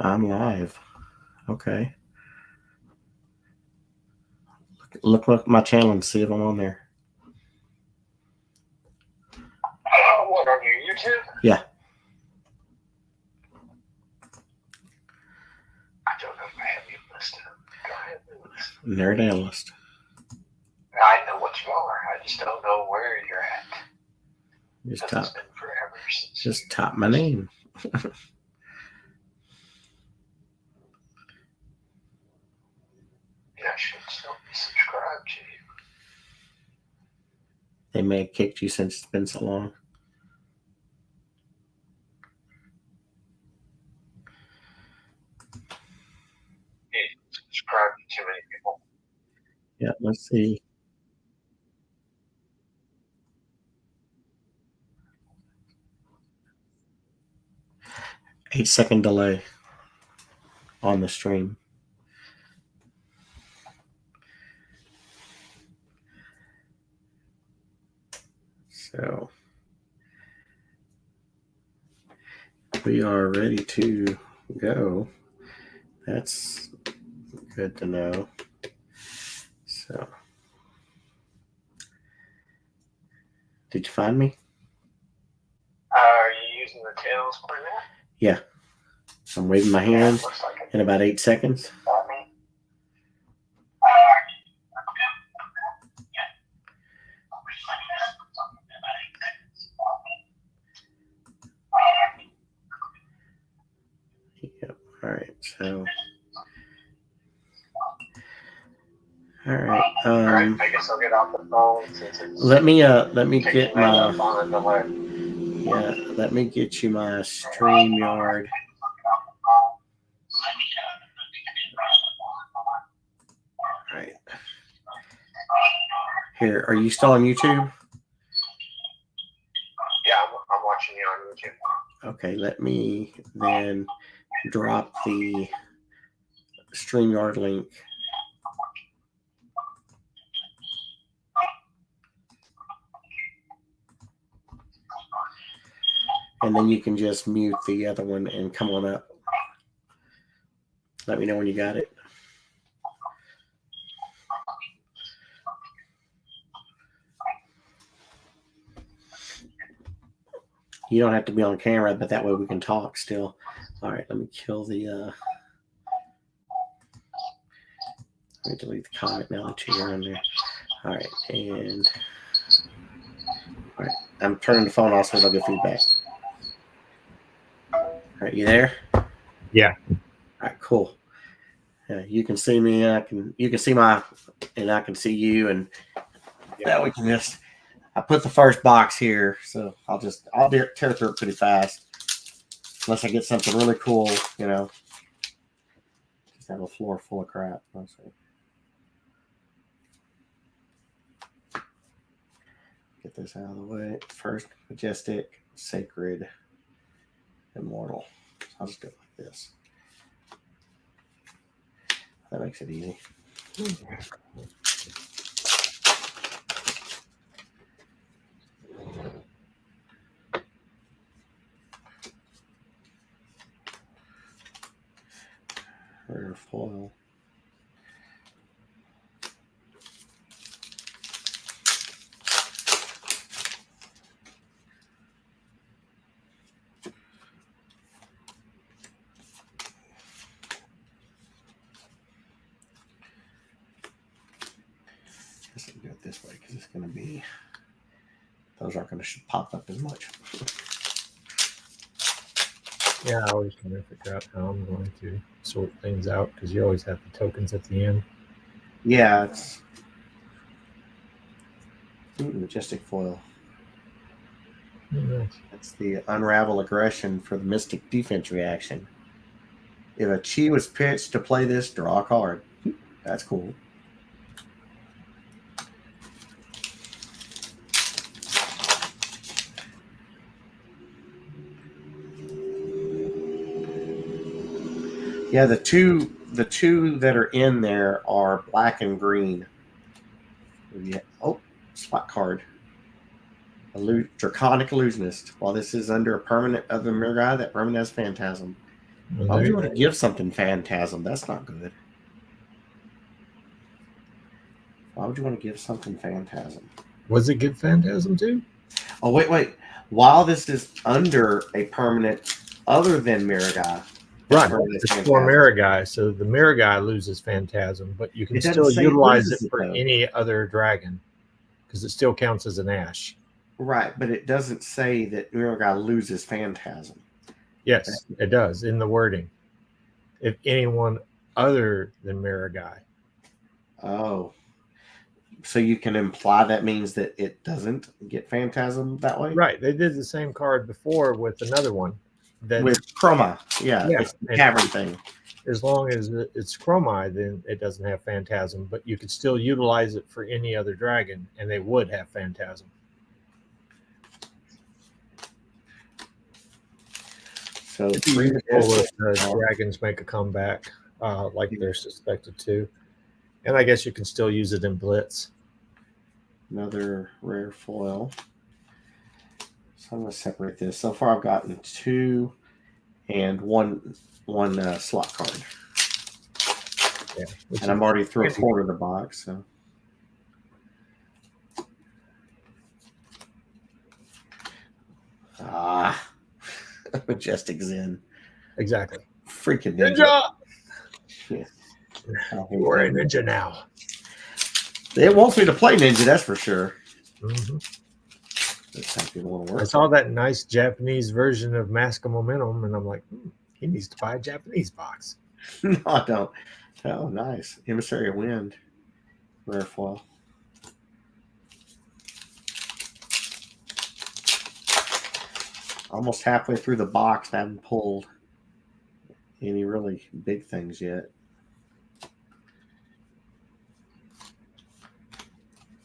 I'm live. Okay. Look at my channel and see if I'm on there. What, on your YouTube? Yeah. I don't know if I have you listed. Go ahead and list. Nerd Analyst. I know what you are. I just don't know where you're at. Just It's been forever since. Just type my name. Yeah, I should still be subscribed to you. They may have kicked you since it's been so long. You subscribe to too many people. Yeah, let's see. 8-second delay on the stream. So we are ready to go. That's good to know. So, did you find me? Are you using the tails format? Yeah. I'm waving my hand in about 8 seconds. Yep. All right. So. All right. I guess I'll get off the phone since it's let me get my let me get you my StreamYard. All right. Here, are you still on YouTube? Yeah, I'm watching you on YouTube. Okay, let me then drop the StreamYard link. And then you can just mute the other one and come on up. Let me know when you got it. You don't have to be on camera, but that way we can talk still. All right, let me kill the... let me delete the comment now that you're on there. All right, and... all right, I'm turning the phone off so I'll get feedback. All right, you there? Yeah. All right, cool. You can see me. You can see my, and I can see you, and now we can just. I put the first box here, so I'll tear through it pretty fast, unless I get something really cool, you know. Just have a floor full of crap. Let's see. Get this out of the way. First, Majestic, Sacred, Immortal. So I'll just do it like this. That makes it easy. Rare foil. Let's do it this way because it's going to be, those aren't going to pop up as much. Yeah, I always trying to figure out how I'm going to sort things out because you always have the tokens at the end. Yeah, it's Majestic foil. Nice. That's the Unravel Aggression for the Mystic defense reaction. If a chi was pitched to play this, draw a card. That's cool. Yeah, the two that are in there are black and green. Yeah. Oh, spot card. Draconic Illusionist. While this is under a permanent of the mirror guy, that permanent has Phantasm. Well, Why would there you you want go. to give something Phantasm? That's not good. Why would you want to give something Phantasm? Was it good Phantasm too? Oh, wait. While this is under a permanent other than Mirror Guy, Right. permanent is It's for Phantasm. Mirror Guy, so the Mirror Guy loses Phantasm, but you can It doesn't still say it utilize loses it it, for though. any other dragon because it still counts as an Ash. Right, but it doesn't say that Mirror Guy loses Phantasm. Yes, it does in the wording. If anyone other than Mirror Guy. Oh. So you can imply that means that it doesn't get Phantasm that way? Right. They did the same card before with another one. That With Chroma. Yeah, Yeah, it's the and- cavern thing. as long as it's Chromai, then it doesn't have Phantasm, but you could still utilize it for any other dragon, and they would have Phantasm. So It's three useful if Majestic. dragons make a comeback, like they're suspected to. And I guess you can still use it in Blitz. Another rare foil. So I'm going to separate this. So far I've gotten 2 and one slot card. Yeah, And I'm already through a quarter of the box. So. Majestic Zen. exactly. Freaking ninja. Ninja! Yeah. We're a ninja now. It wants me to play ninja, that's for sure. Mm-hmm. I I saw that nice Japanese version of Mask of Momentum, and I'm like, he needs to buy a Japanese box. No, I don't. Oh, nice. Emissary of Wind. Rare foil. Almost halfway through the box, and I haven't pulled any really big things yet.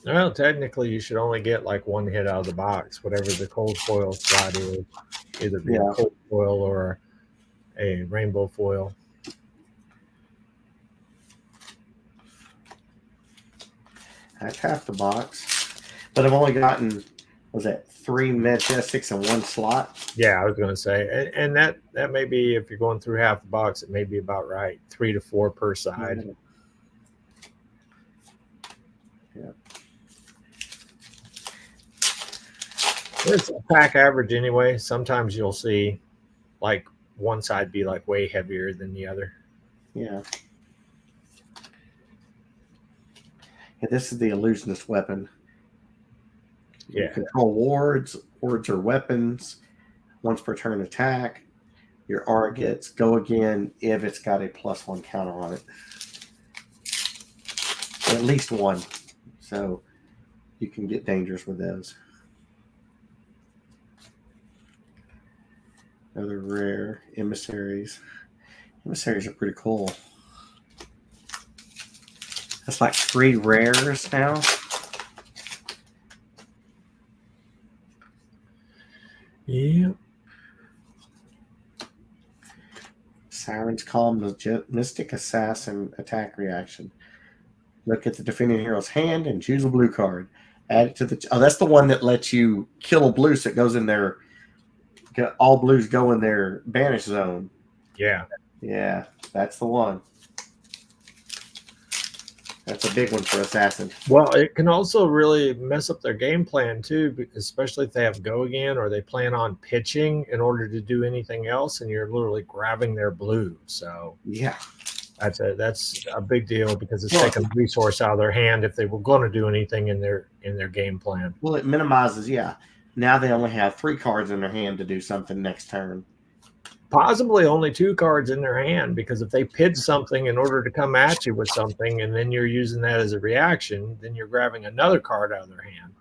Well, technically, you should only get like one hit out of the box, whatever the cold foil slot is, either be a cold foil or a rainbow foil. That's half the box, but I've only gotten, was that 3 Majestics in one slot? Yeah, I was going to say, and that may be, if you're going through half the box, it may be about right, 3 to 4 per side. Yeah. It's a pack average anyway. Sometimes you'll see like one side be like way heavier than the other. Yeah. This is the illusionist weapon. You Yeah. control wards. Wards are weapons. Once per turn attack. Your aura gets go again if it's got a +1 counter on it. At least one. So you can get dangerous with those. Another rare emissaries. Emissaries are pretty cool. That's like 3 rares now. Yeah. Siren's Calm, Mystic Assassin attack reaction. Look at the defending hero's hand and choose a blue card. Add it to the. Oh, that's the one that lets you kill a blue, so it goes in their. All blues go in their banish zone. Yeah. Yeah, that's the one. That's a big one for Assassin. Well, it can also really mess up their game plan too, especially if they have go again or they plan on pitching in order to do anything else, and you're literally grabbing their blue. So yeah, that's a big deal because it's taking a resource out of their hand if they were going to do anything in their game plan. Well, it minimizes. Yeah, now they only have 3 cards in their hand to do something next turn. Possibly only 2 cards in their hand, because if they pitch something in order to come at you with something and then you're using that as a reaction, then you're grabbing another card out of their hand.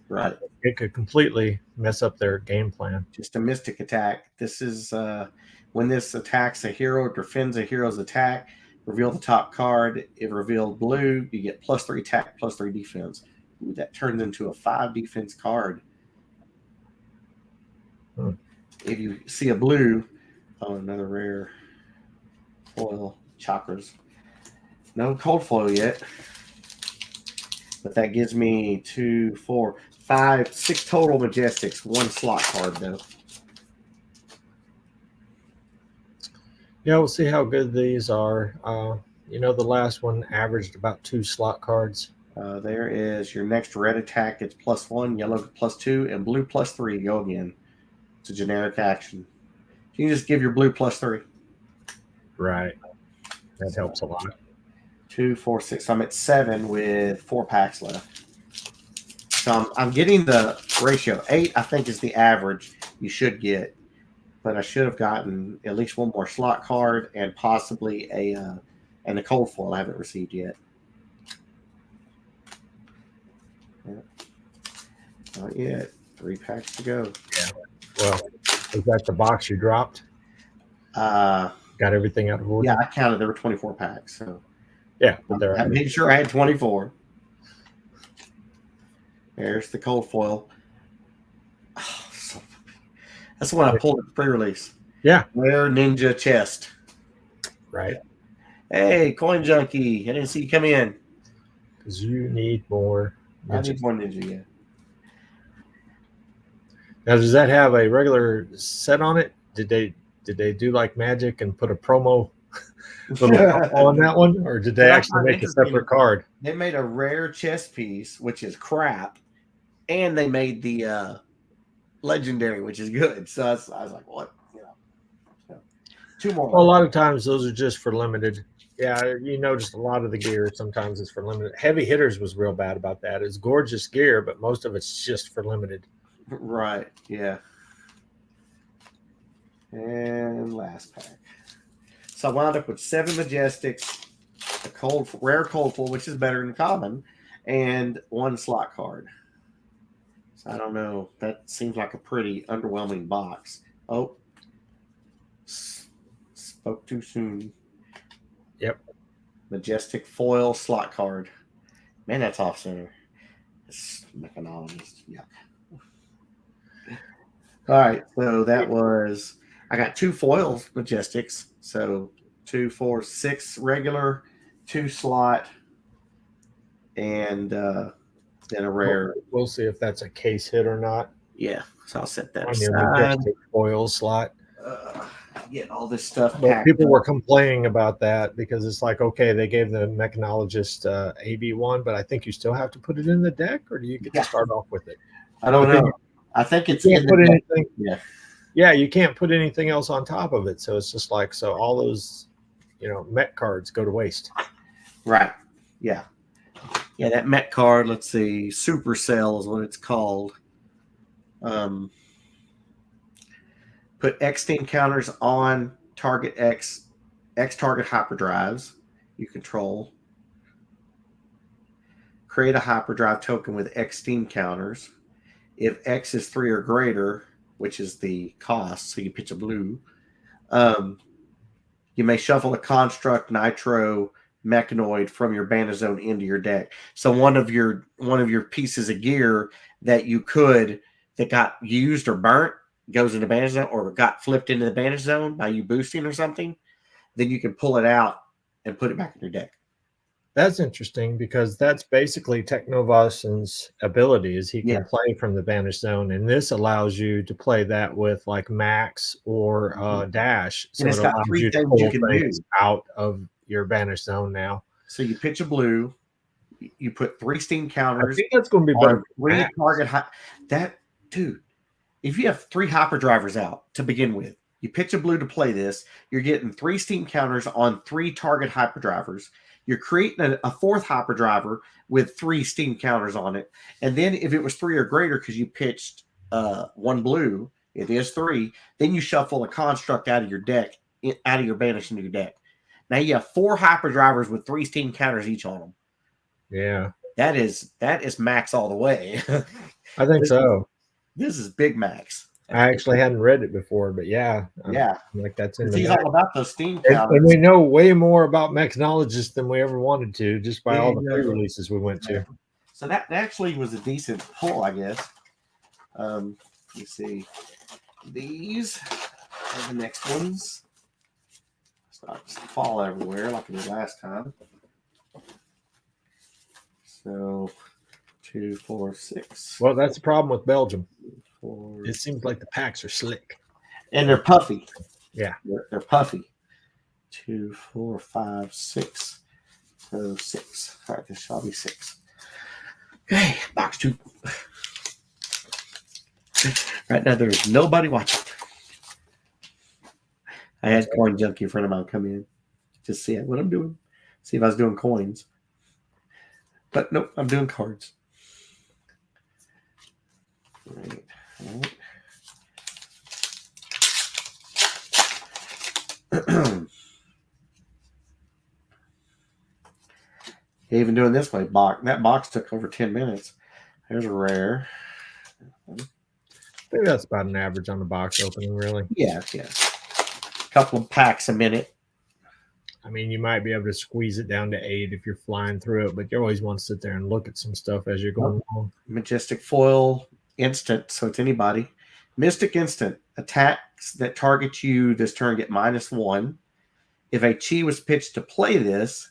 Right. It could completely mess up their game plan. Just a mystic attack. This is when this attacks a hero or defends a hero's attack, reveal the top card. If revealed blue, you get +3 attack, +3 defense. Ooh, that turns into a 5 defense card. If you see a blue, oh, another rare foil, chakras. No cold foil yet. But that gives me 2, 4, 5, 6 total Majestics. 1 slot card, though. Yeah, we'll see how good these are. The last one averaged about 2 slot cards. There is your next red attack. It's +1, yellow +2, and blue +3. Go again. It's a generic action. You can just give your blue +3. Right. That helps a lot. 2, 4, 6. I'm at 7 with 4 packs left. So I'm getting the ratio. 8, I think, is the average you should get. But I should have gotten at least one more slot card and possibly a cold foil I haven't received yet. Not yet. 3 packs to go. Yeah. Well, is that the box you dropped? Got everything out of order? Yeah, I counted. There were 24 packs. So Yeah, but I made sure I had 24. There's the cold foil. Oh, that's the one I pulled at the pre-release. Yeah. Rare Ninja Chest. Right. Hey, Coin Junkie. I didn't see you come in. Because you need more. I need more Ninja, yeah. Now, does that have a regular set on it? Did they do like Magic and put a promo on that one, or did they actually make a separate card? They made a rare chess piece, which is crap, and they made the legendary, which is good. So I was like, what? So, 2 more. Well, a lot of times those are just for limited. Yeah, you noticed a lot of the gear sometimes is for limited. Heavy Hitters was real bad about that. It's gorgeous gear, but most of it's just for limited. Right. Yeah. And last pack. So I wound up with 7 Majestics, a rare cold foil, which is better than common, and 1 slot card. So I don't know. That seems like a pretty underwhelming box. Oh, spoke too soon. Yep. Majestic foil slot card. Man, that's off center. It's mechanologist. Yuck. All right, so that was, I got 2 foils Majestics. So 2, 4, 6 regular, 2 slot, and then a rare. We'll see if that's a case hit or not. Yeah, so I'll set that on your aside. Majestic foil slot. Get all this stuff. But people were complaining about that because it's like, okay, they gave the mechanologist AB1, but I think you still have to put it in the deck, or do you get to start off with it? I don't know. I think it's you can't put anything. Yeah. Yeah, you can't put anything else on top of it. So it's just like, so all those, mech cards go to waste. Right. Yeah. Yeah, that mech card, let's see, Supercell is what it's called. Put X steam counters on target X target hyperdrives you control. Create a hyperdrive token with X steam counters. If X is 3 or greater, which is the cost, so you pitch a blue, you may shuffle a construct, nitro, mechanoid from your Bandit Zone into your deck. So one of your pieces of gear that got used or burnt goes into Bandit Zone, or got flipped into the Bandit Zone by you boosting or something, then you can pull it out and put it back in your deck. That's interesting because that's basically Technovas's ability is he can play from the Bandit Zone, and this allows you to play that with like Max or Dash. So it's got 3 things you can do out of your Bandit Zone now. So you pitch a blue, you put 3 steam counters. I think that's going to be better. 3 target dude. If you have 3 hyperdrivers out to begin with, you pitch a blue to play this, you're getting 3 steam counters on 3 target hyperdrivers. You're creating a 4th hyperdriver with 3 steam counters on it. And then if it was 3 or greater because you pitched 1 blue, it is 3, then you shuffle a construct out of your deck, out of your banish into your deck. Now you have 4 hyperdrivers with 3 steam counters each on them. Yeah. That is max all the way. I think so. This is big max. I actually hadn't read it before, but yeah. Like that's in the he's all about those steam counters. And we know way more about mechanologists than we ever wanted to just by all the pre-releases we went to. So that actually was a decent pull, I guess. You see these are the next ones. Start to fall everywhere like it did last time. So 2, 4, 6. Well, that's the problem with Belgium. 4. It seems like the packs are slick. And they're puffy. Yeah. They're puffy. 2, 4, 5, 6. So 6. All right, this shall be 6. Okay, box 2. Right now, there's nobody watching. I had Coin Junkie, a friend of mine, come in. Just see what I'm doing. See if I was doing coins. But nope, I'm doing cards. All right. Even doing this way, that box took over 10 minutes. There's a rare. I think that's about an average on the box opening, really. Yeah. A couple of packs a minute. I mean, you might be able to squeeze it down to 8 if you're flying through it, but you always want to sit there and look at some stuff as you're going along. Majestic foil instant, so it's anybody. Mystic instant. Attacks that target you this turn get -1. If a chi was pitched to play this,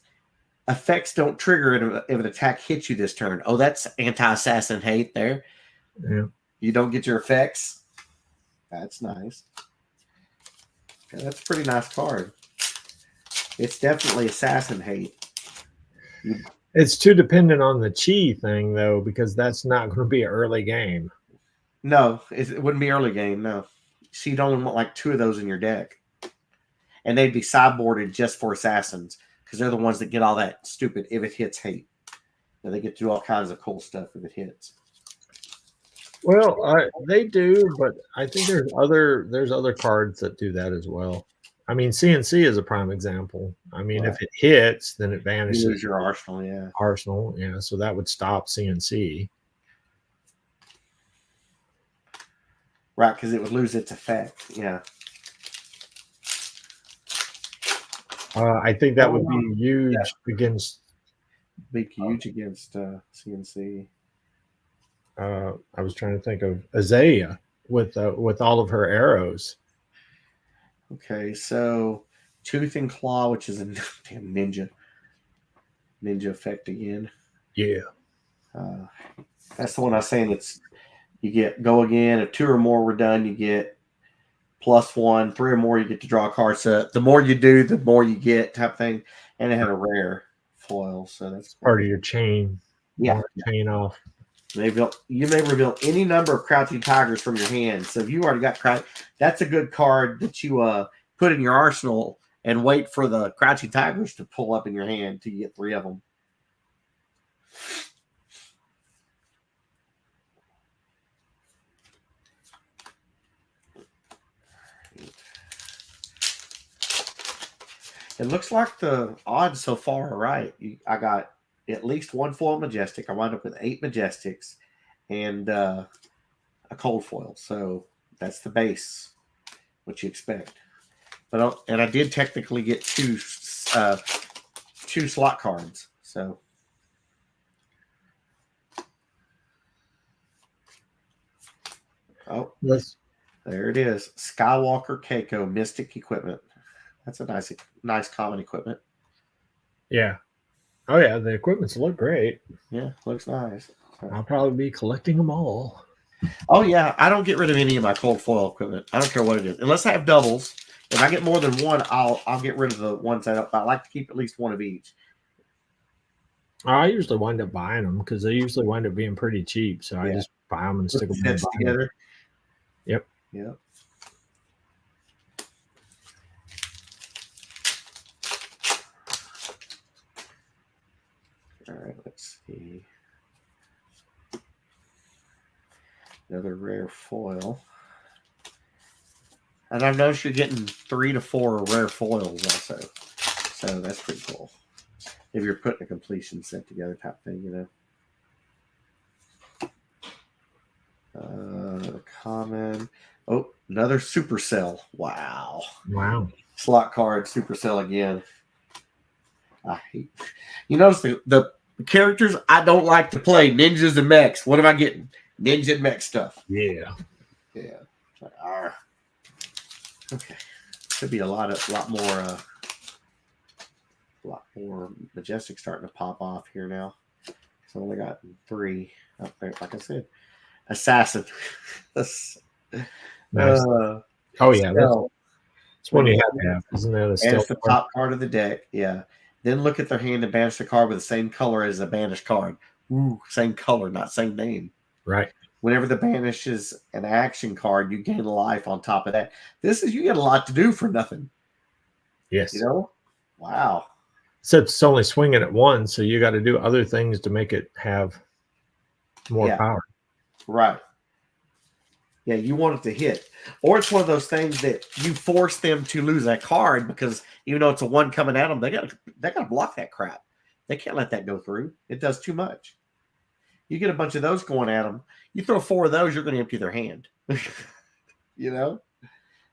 effects don't trigger if an attack hits you this turn. Oh, that's anti-assassin hate there. Yeah. You don't get your effects. That's nice. Okay, that's a pretty nice card. It's definitely assassin hate. It's too dependent on the chi thing, though, because that's not going to be an early game. No, it wouldn't be early game, no. So you'd only want like 2 of those in your deck. And they'd be sideboarded just for assassins because they're the ones that get all that stupid if it hits hate. They get to do all kinds of cool stuff if it hits. Well, they do, but I think there's other cards that do that as well. I mean, CNC is a prime example. I mean, if it hits, then it vanishes. You lose your arsenal, yeah. Arsenal, yeah. So that would stop CNC. Right, because it would lose its effect, yeah. I think that would be huge against. Be huge against CNC. I was trying to think of Azalea with all of her arrows. Okay, so Tooth and Claw, which is a damn ninja effect again. Yeah, that's the one I was saying. It's you get go again. If 2 or more were done, you get +1. 3 or more, you get to draw a card. So the more you do, the more you get, type thing. And it had a rare foil, so that's part of your chain. Yeah, chain off. You may reveal any number of Crouching Tigers from your hand. So if you already got that's a good card that you put in your arsenal and wait for the Crouching Tigers to pull up in your hand till you get 3 of them. It looks like the odds so far are right. I got at least 1 foil Majestic. I wound up with 8 Majestics and a cold foil. So that's the base, what you expect. But I did technically get 2 slot cards. So yes, there it is. Skywalker Keiko Mystic Equipment. That's a nice common equipment. Yeah. Oh yeah, the equipments look great. Yeah, looks nice. So. I'll probably be collecting them all. Oh yeah, I don't get rid of any of my cold foil equipment. I don't care what it is, unless I have doubles. If I get more than 1, I'll get rid of the ones I like to keep at least 1 of each. I usually wind up buying them because they usually wind up being pretty cheap. So I just buy them and stick them together. Yep. Yep. All right, let's see. Another rare foil. And I've noticed you're getting 3 to 4 rare foils also. So that's pretty cool. If you're putting a completion set together type thing, you know. Common. Oh, another Supercell. Wow. Slot card, Supercell again. I hate. You notice the characters I don't like to play, ninjas and mechs. What am I getting? Ninja and mech stuff. Yeah. Yeah. Okay. Should be a lot more Majestic starting to pop off here now. So I only got 3 up there. Like I said, Assassin. Nice. Oh yeah. It's one you have to have. Isn't that a Banish stealth the card? top card of the deck. Yeah. Then look at their hand and banish the card with the same color as the banished card. Ooh, same color, not same name. Right. Whenever the banish is an action card, you gain life on top of that. You get a lot to do for nothing. Yes. You know? Wow. Except it's only swinging at one, so you got to do other things to make it have more power. Right. Yeah, you want it to hit. Or it's one of those things that you force them to lose that card because even though it's a one coming at them, they gotta block that crap. They can't let that go through. It does too much. You get a bunch of those going at them. You throw 4 of those, you're going to empty their hand. You know?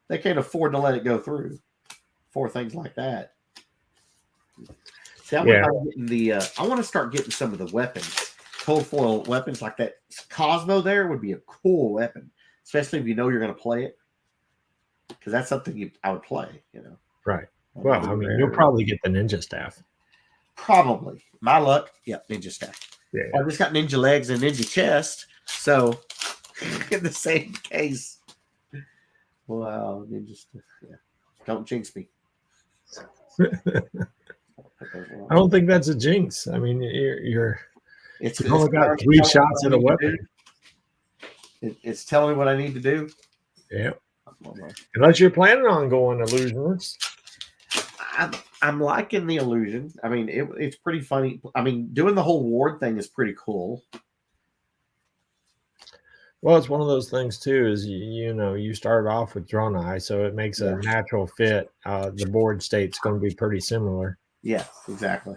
They can't afford to let it go through. 4 things like that. See, I want to start getting some of the weapons. Cold foil weapons like that. Cosmo there would be a cool weapon. Especially if you know you're going to play it. Because that's something I would play, you know. Right. Well, I mean, you'll probably get the ninja staff. Probably. My luck, ninja staff. Yeah. I just got ninja legs and ninja chest. So, in the same case. Wow, ninja stuff. Yeah. Don't jinx me. I don't think that's a jinx. I mean, you've only got it's 3 shots at a weapon. It's telling me what I need to do. Yeah. Unless you're planning on going illusionist. I'm liking the illusion. I mean, it's pretty funny. I mean, doing the whole ward thing is pretty cool. Well, it's one of those things too. Is you started off with Draenei, so it makes a natural fit. The board state's going to be pretty similar. Yeah, exactly.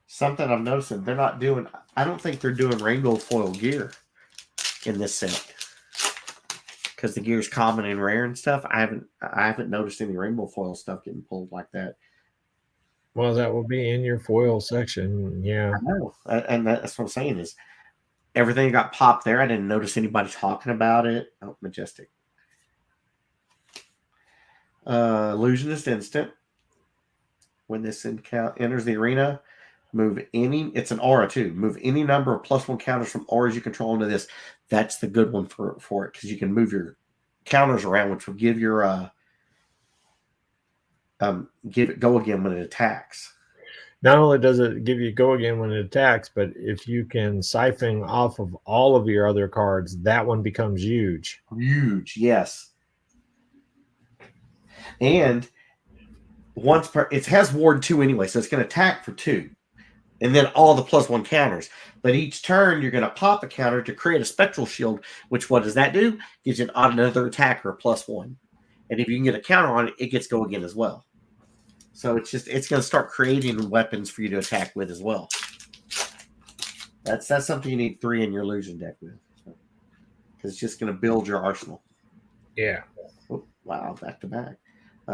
Something I'm noticing they're not doing. I don't think they're doing rainbow foil gear in this set because the gear's common and rare and stuff. I haven't noticed any rainbow foil stuff getting pulled like that. Well, that will be in your foil section. Yeah, I know, and that's what I'm saying is everything got popped there. I didn't notice anybody talking about it. Oh, majestic. Illusionist instant. When this enters the arena, move any. It's an aura too. Move any number of +1 counters from auras you control into this. That's the good one for it because you can move your counters around, which will give your give it go again when it attacks. Not only does it give you go again when it attacks, but if you can siphon off of all of your other cards, that one becomes huge. Huge, yes. And it has ward 2 anyway, so it's going to attack for 2. And then all the +1 counters. But each turn, you're going to pop a counter to create a spectral shield, which what does that do? Gives you another attacker +1. And if you can get a counter on it, it gets go again as well. So it's going to start creating weapons for you to attack with as well. That's something you need 3 in your illusion deck with. Because it's just going to build your arsenal. Yeah. Oh, wow, back to back.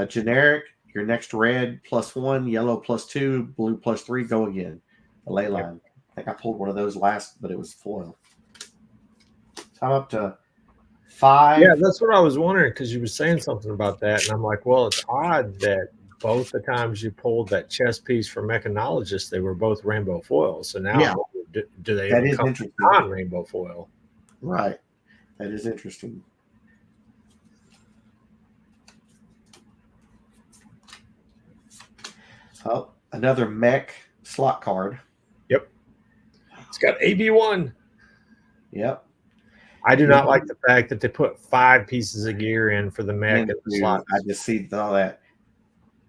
Generic, your next red +1, yellow +2, blue +3, go again. A ley line. I think I pulled one of those last, but it was foil. So I'm up to 5. Yeah, that's what I was wondering because you were saying something about that, and I'm like, well, it's odd that both the times you pulled that chess piece for Mechanologist, they were both rainbow foils. So now, do they become non-rainbow foil? Right. That is interesting. Oh, another mech slot card. Yep. It's got AB1. Yep. I do not like the fact that they put 5 pieces of gear in for the mech and the slots. I just see all that.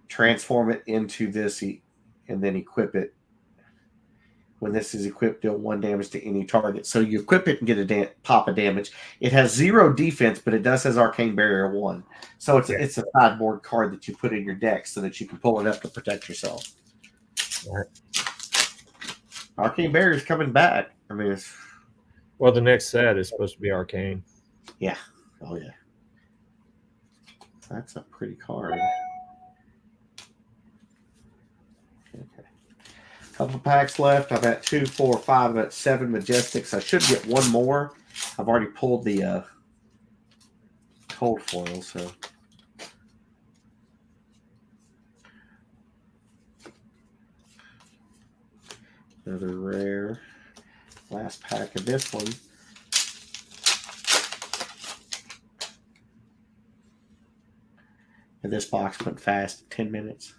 Transform it into this and then equip it. When this is equipped, deal 1 damage to any target. So you equip it and get a pop of damage. It has 0 defense, but it does has Arcane Barrier 1. So it's a sideboard card that you put in your deck so that you can pull it up to protect yourself. Right. Arcane Barrier is coming back. I mean, well, the next set is supposed to be Arcane. Yeah. Oh, yeah. That's a pretty card. Okay. Couple packs left. I've got 2, 4, 5. I've got 7 Majestics. I should get 1 more. I've already pulled the cold foil, so. Another rare. Last pack of this one. And this box went fast, 10 minutes.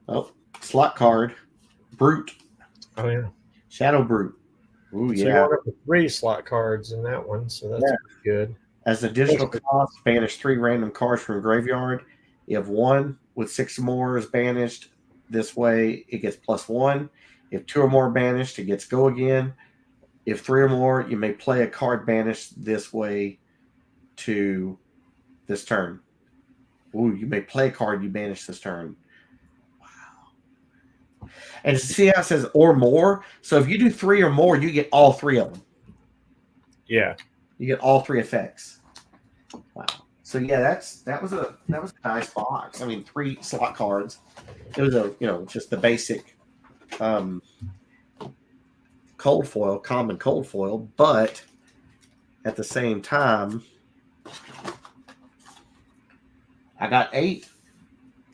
Oh, slot card. Brute. Oh yeah. Shadow Brute. Ooh, So yeah. you're up to 3 slot cards in that one, so that's good. As additional cost, banish 3 random cards from graveyard. You have 1 with 6 or more is banished. This way, it gets +1. If 2 or more banished, it gets go again. If 3 or more, you may play a card banished this way to this turn. Ooh, you may play a card you banish this turn. Wow. And see how it says or more? So if you do 3 or more, you get all 3 of them. Yeah. You get all 3 effects. Wow. So yeah, that was a nice box. I mean, 3 slot cards. It was just the basic cold foil, common cold foil, but at the same time, I got 8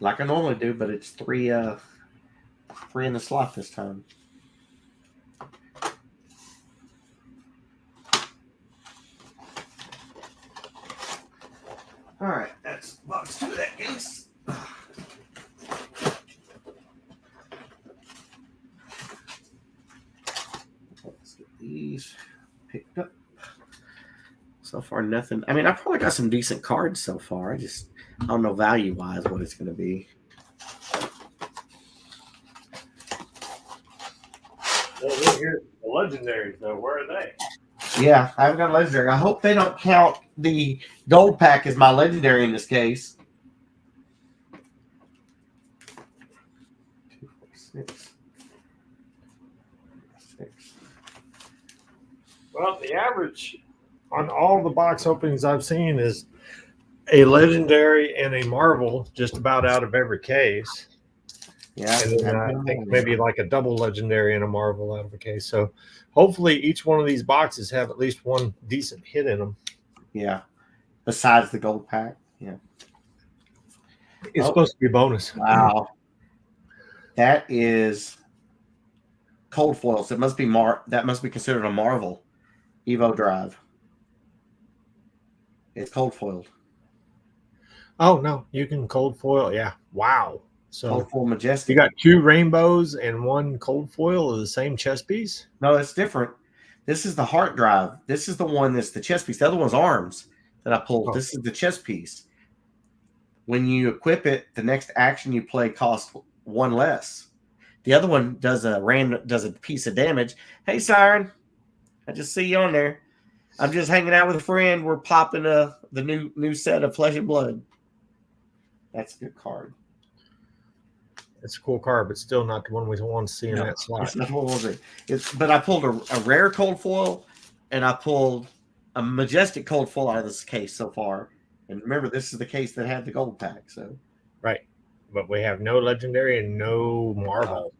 like I normally do, but it's 3 in the slot this time. All right, that's box 2 of that case. Let's get these picked up. So far, nothing. I mean, I probably got some decent cards so far. I don't know value-wise what it's going to be. Well, here's the legendaries, though. Where are they? Yeah, I haven't got a legendary. I hope they don't count the gold pack as my legendary in this case. 2, 4, 6. Well, the average on all the box openings I've seen is a legendary and a marvel just about out of every case. Yeah, and then I think maybe like a double legendary and a marvel out of a case. So hopefully each one of these boxes have at least one decent hit in them. Yeah, besides the gold pack. Yeah, it's supposed to be a bonus. Wow, that is cold foils. It must be that must be considered a marvel. Evo Drive. It's cold foiled. Oh no, you can cold foil. Yeah, wow. So cold foil majestic. You got 2 rainbows and 1 cold foil of the same chess piece. No, it's different. This is the heart drive. This is the one that's the chess piece. The other one's arms that I pulled. This is the chess piece. When you equip it, the next action you play costs 1 less. The other one does a piece of damage. Hey, Siren, I just see you on there. I'm just hanging out with a friend. We're popping the new set of Flesh and Blood. That's a good card. It's a cool card, but still not the one we want to see in that slot. It's not what we'll see. But I pulled a rare cold foil, and I pulled a majestic cold foil out of this case so far. And remember, this is the case that had the gold pack. So right, but we have no legendary and no marvel.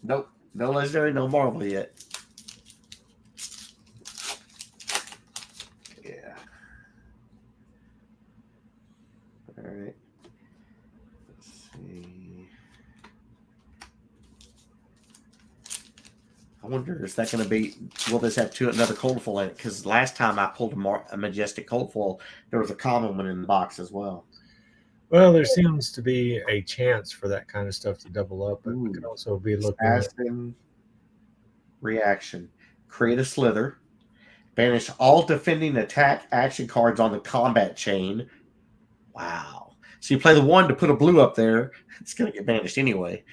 Nope, no legendary, no marvel yet. Yeah. All right. Let's see. I wonder, is that going to be, will this have another cold foil in it? Because last time I pulled a majestic cold foil, there was a common one in the box as well. Well, there seems to be a chance for that kind of stuff to double up, but we could also be looking at reaction. Create a slither. Banish all defending attack action cards on the combat chain. Wow. So you play the 1 to put a blue up there. It's going to get banished anyway.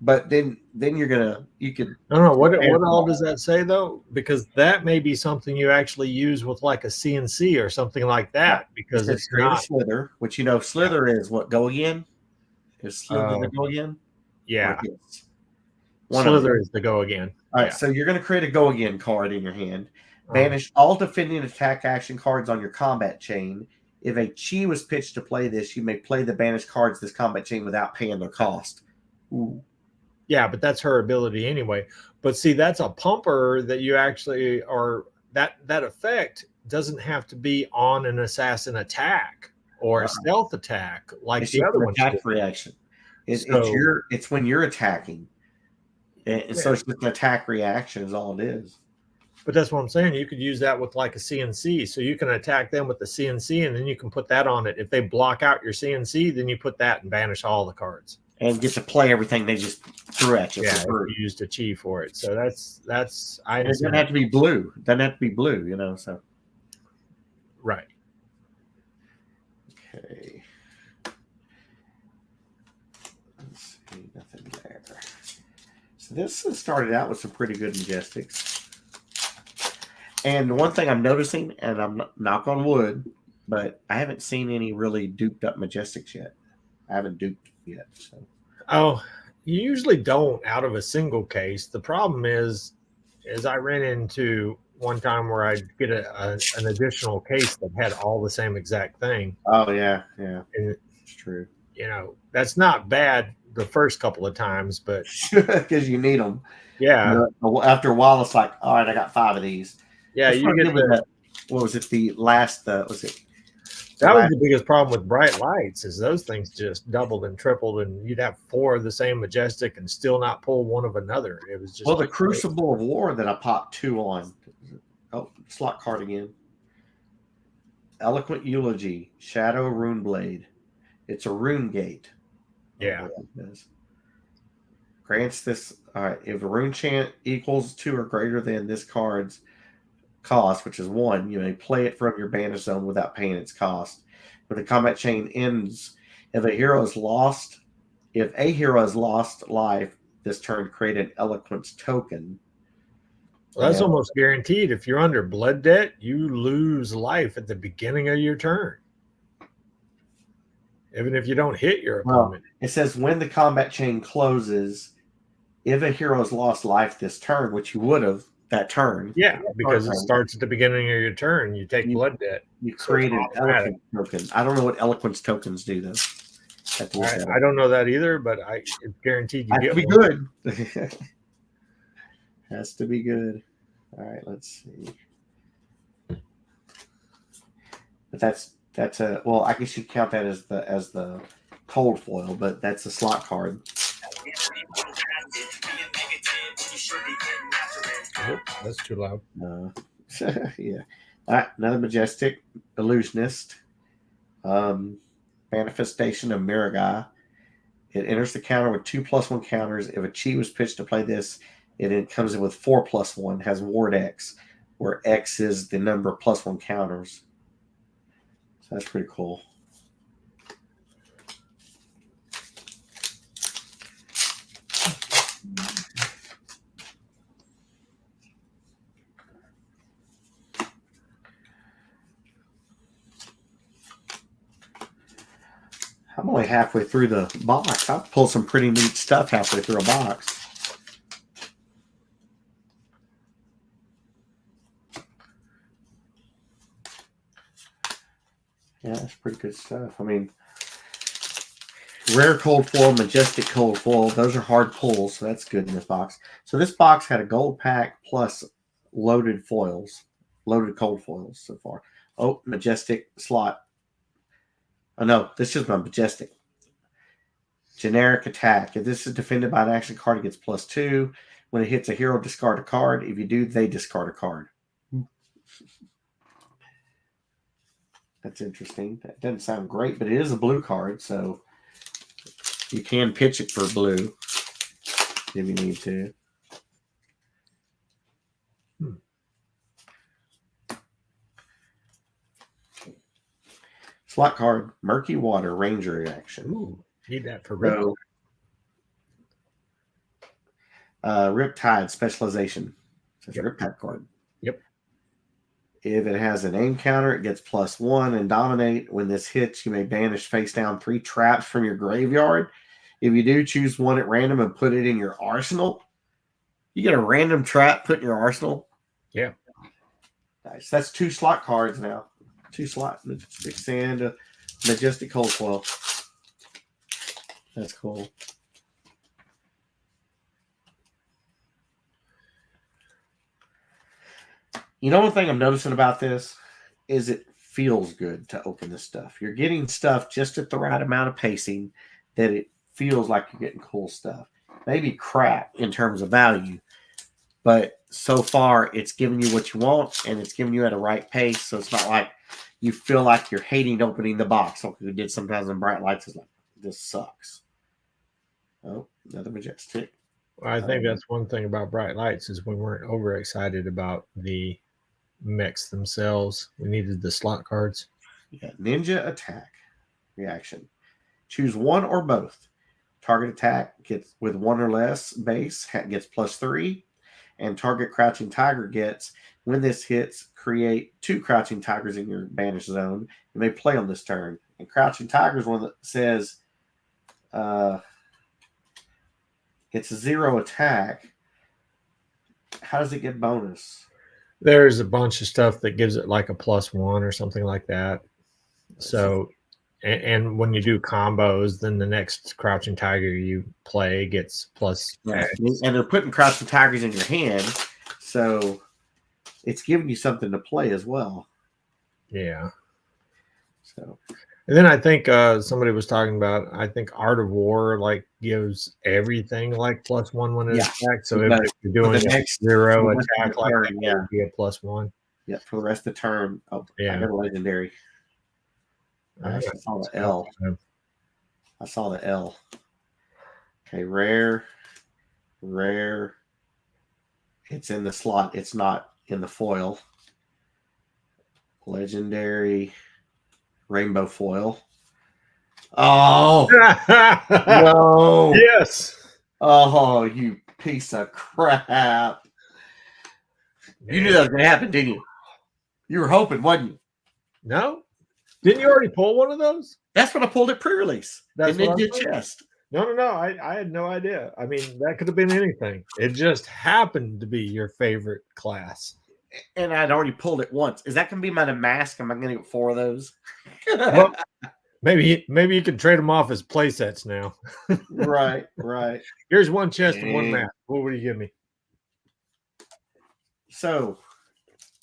But then you could. I don't know what all does that say though, because that may be something you actually use with like a CNC or something like that. Because it's not slither, which slither is what, go again. Is slither the go again? Yeah, slither is the go again. All right, so you're going to create a go again card in your hand. Banish all defending attack action cards on your combat chain. If a chi was pitched to play this, you may play the banished cards this combat chain without paying their cost. Ooh. Yeah, but that's her ability anyway. But see, that's a pumper that you actually are that effect doesn't have to be on an assassin attack or a stealth attack like it's the other one. Attack reaction. It's when you're attacking. And so it's just an attack reaction is all it is. But that's what I'm saying. You could use that with like a CNC. So you can attack them with the CNC, and then you can put that on it. If they block out your CNC, then you put that and banish all the cards. And get to play everything they just threw at you. Yeah, if you used a chi for it. So that's it doesn't have to be blue. It doesn't have to be blue, you know. So right. Okay. Let's see, nothing there. So this started out with some pretty good Majestics. And one thing I'm noticing, and I'm knock on wood, but I haven't seen any really duped up Majestics yet. I haven't duped yet. So. Oh, you usually don't out of a single case. The problem is I ran into one time where I'd get an additional case that had all the same exact thing. Oh, yeah. And it's true. You know, that's not bad the first couple of times, but because you need them. Yeah. After a while, it's like, all right, I got 5 of these. Yeah, you get what was it? The last, was it? That was the biggest problem with bright lights is those things just doubled and tripled, and you'd have 4 of the same Majestic and still not pull one of another. It was just the Crucible of War that I popped 2 on. Oh, slot card again. Eloquent Eulogy, Shadow Runeblade. It's a rune gate. Yeah. Grants this. All right. If a rune chant equals to or greater than this card's cost, which is 1, you may play it from your banish zone without paying its cost. When the combat chain ends, if a hero is lost life this turn, create an eloquence token. Well, that's almost guaranteed. If you're under blood debt, you lose life at the beginning of your turn, even if you don't hit your opponent. It says when the combat chain closes, if a hero has lost life this turn, which you would have that turn. Yeah, because it starts at the beginning of your turn. You take blood debt. You create an eloquence token. I don't know what eloquence tokens do, though. I don't know that either, but it's guaranteed you get one. Good. Has to be good. All right, let's see. But that's a I guess you count that as the cold foil, but that's a slot card. That's too loud. Yeah. All right, another Majestic Illusionist. Manifestation of Miragai. It enters the counter with 2+1 counters. If a chi was pitched to play this, it comes in with 4+1, has Ward X, where X is the number of +1 counters. So that's pretty cool. I'm only halfway through the box. I've pulled some pretty neat stuff halfway through a box. Yeah, that's pretty good stuff. I mean, rare cold foil, majestic cold foil, those are hard pulls, so that's good in this box. So this box had a gold pack plus loaded foils, loaded cold foils so far. Oh, majestic slot. Oh, no, this is my majestic. Generic attack. If this is defended by an action card, it gets +2. When it hits a hero, discard a card. If you do, they discard a card. That's interesting. That doesn't sound great, but it is a blue card, so you can pitch it for blue if you need to. Slot card, Murky Water, Ranger reaction. Ooh, need that for Rip. Riptide, Specialization. It's a Riptide card. Yep. If it has an aim counter, it gets +1 and dominate. When this hits, you may banish face down 3 traps from your graveyard. If you do, choose one at random and put it in your arsenal. You get a random trap put in your arsenal. Yeah. Nice. That's 2 slot cards now. 2 slot Majestic and Majestic Cold Foil. That's cool. You know, one thing I'm noticing about this is it feels good to open this stuff. You're getting stuff just at the right amount of pacing that it feels like you're getting cool stuff. Maybe crap in terms of value, but so far it's giving you what you want, and it's giving you at a right pace. So it's not like you feel like you're hating opening the box like we did sometimes in Bright Lights. Is like, this sucks. Oh, another Majestic. I think that's one thing about Bright Lights is we weren't overexcited about the mechs themselves. We needed the slot cards. Yeah, Ninja Attack reaction. Choose one or both. Target attack gets with one or less base gets +3, and target Crouching Tiger gets, when this hits, create 2 Crouching Tigers in your banished zone. You may play on this turn. And Crouching Tiger is one that says it's a 0 attack. How does it get bonus? There's a bunch of stuff that gives it like a +1 or something like that. So, and when you do combos, then the next Crouching Tiger you play gets plus. Yeah. And they're putting Crouching Tigers in your hand, so it's giving you something to play as well. Yeah. So, and then I think somebody was talking about, I think Art of War like gives everything like +1 when it attacks. So if you're doing the next 0 attack, like that, it would be a +1. Yeah, for the rest of the turn. Oh, yeah. I got a legendary. I actually saw the L. I saw the L. Okay, rare. It's in the slot. It's not in the foil. Legendary. Rainbow foil. Oh no! Yes. Oh, you piece of crap! You knew that was going to happen, didn't you? You were hoping, wasn't you? No. Didn't you already pull one of those? That's when I pulled it pre-release. That's in Ninja Chest. No. I had no idea. I mean, that could have been anything. It just happened to be your favorite class. And I'd already pulled it once. Is that going to be my mask? Am I going to get 4 of those? Well, maybe you can trade them off as play sets now. Right. Here's one chest and one mask. What would you give me? So,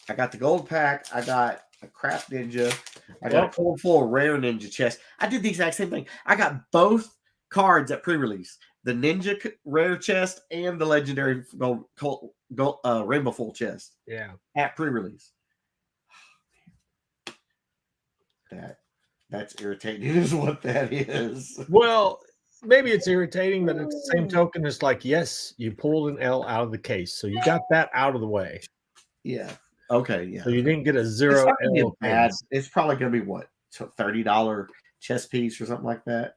I got the gold pack. I got a crap ninja. I got a full rare ninja chest. I did the exact same thing. I got both cards at pre-release: the ninja rare chest and the legendary gold rainbow full chest. Yeah, at pre-release. That's irritating. Is what that is. Well, maybe it's irritating, but at the same token, it's like, yes, you pulled an L out of the case, so you got that out of the way. Yeah. Okay, yeah. So you didn't get a 0 L. It's probably going to be what, $30 chess piece or something like that.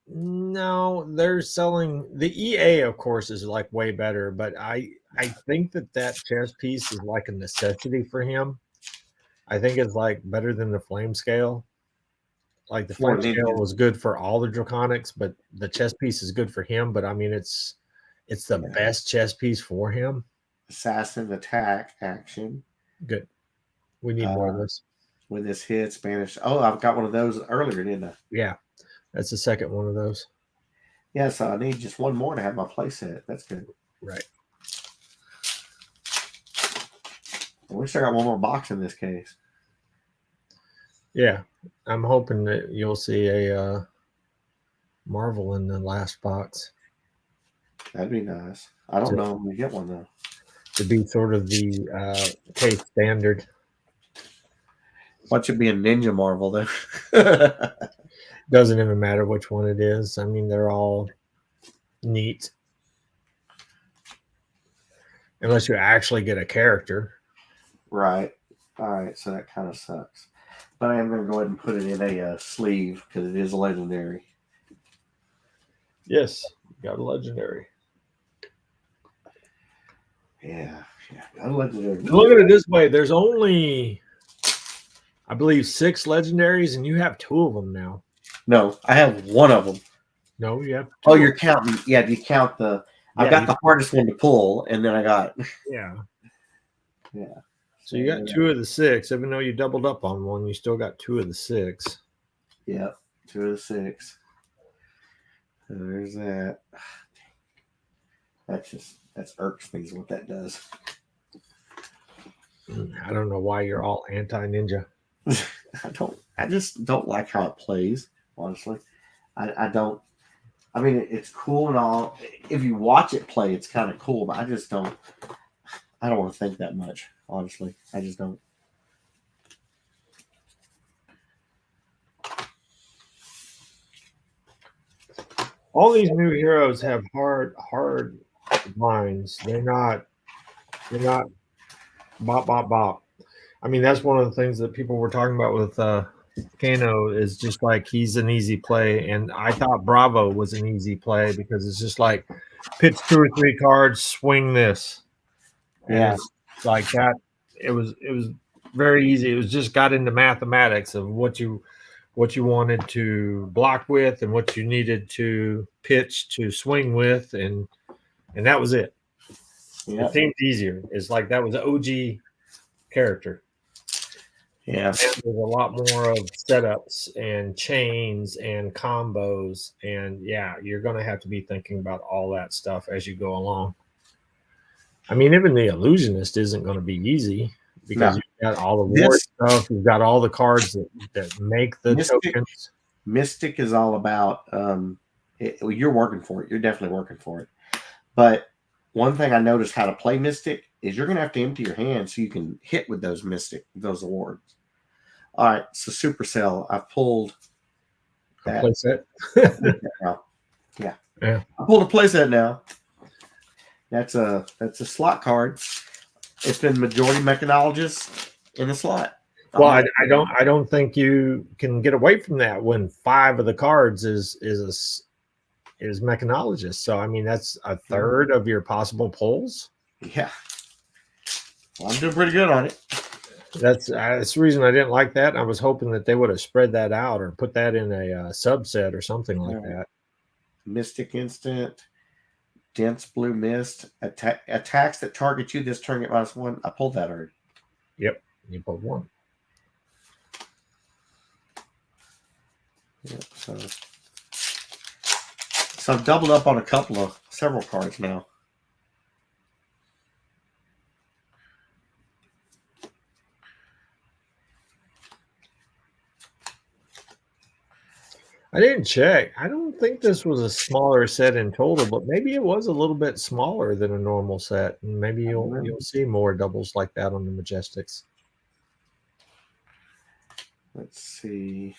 No, they're selling the EA, of course, is like way better, but I think that chess piece is like a necessity for him. I think it's like better than the flame scale. Like the flame scale was good for all the Draconics, but the chess piece is good for him. But I mean, it's the best chess piece for him. Assassin attack action. Good. We need more of this. When this hits, Spanish. Oh, I've got one of those earlier, didn't I? Yeah, that's the second one of those. Yeah, so I need just one more to have my play set. That's good. Right. I wish I got one more box in this case. Yeah, I'm hoping that you'll see a Marvel in the last box. That'd be nice. I don't know when we get one though. To be sort of the case standard. What should be a Ninja Marvel then? Doesn't even matter which one it is. I mean, they're all neat. Unless you actually get a character. Right. All right. So that kind of sucks. But I am going to go ahead and put it in a sleeve because it is a legendary. Yes. Got a legendary. Yeah. Got a legendary. Look at it this way. There's only, I believe, 6 legendaries, and you have 2 of them now. No, I have one of them. No, you have 2. Oh, you're counting. Yeah, you count the. I've got the hardest one to pull, and then I got. Yeah. Yeah. So you got 2 of the 6. Even though you doubled up on one, you still got 2 of the 6. Yep, 2 of the 6. So there's that. That's irks me is what that does. I don't know why you're all anti-ninja. I just don't like how it plays, honestly. I don't. I mean, it's cool and all. If you watch it play, it's kind of cool, but I just don't. I don't want to think that much, honestly. I just don't. All these new heroes have hard lines. They're not bop bop bop. I mean, that's one of the things that people were talking about with Kano is just like he's an easy play, and I thought Bravo was an easy play because it's just like pitch 2 or 3 cards, swing this, and Yeah. it's like that. It was very easy. It was just got into mathematics of what you wanted to block with and what you needed to pitch to swing with, and that was it. Yeah. It seemed easier. It's like that was an OG character. Yeah. There's a lot more of setups and chains and combos, and yeah, you're going to have to be thinking about all that stuff as you go along. I mean, even the illusionist isn't going to be easy because you've got all the war stuff, you've got all the cards that make the tokens. Mystic is all about you're working for it. You're definitely working for it. But one thing I noticed how to play Mystic is you're going to have to empty your hand so you can hit with those those awards. All right, so Supercell, I've pulled that. A playset? Yeah. I pulled a playset now. That's a slot card. It's been majority mechanologist in the slot. Well, I don't think you can get away from that when 5 of the cards is mechanologist. So I mean that's a third of your possible pulls. Yeah. Well, I'm doing pretty good on it. That's the reason I didn't like that. I was hoping that they would have spread that out or put that in a subset or something like that. Mystic Instant, Dense Blue Mist, attacks that target you this turn get -1. I pulled that already. Yep, you pulled 1. Yep, so I've doubled up on several cards now. I didn't check. I don't think this was a smaller set in total, but maybe it was a little bit smaller than a normal set. And maybe you'll see more doubles like that on the Majestics. Let's see.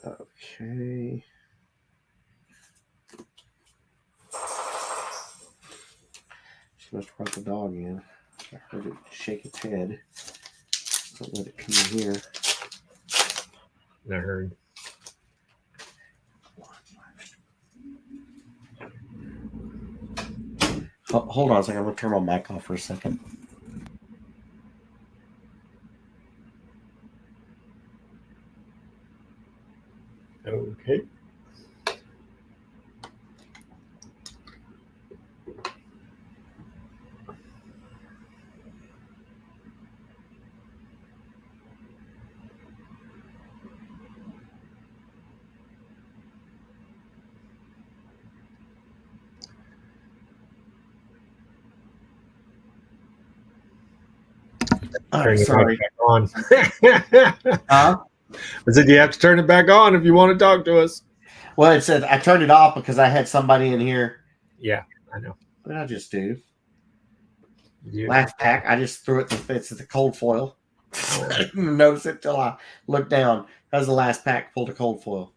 Okay. She must have brought the dog in. I heard it shake its head. Don't let it come in here. I heard. Hold on a second. I'm going to turn my mic off for a second. Okay. Sorry. On. Huh? I said you have to turn it back on if you want to talk to us. Well, it said I turned it off because I had somebody in here. Yeah, I know. What did I just do? Last pack, I just threw it to the cold foil. I didn't notice it till I looked down. That was the last pack, pulled a cold foil.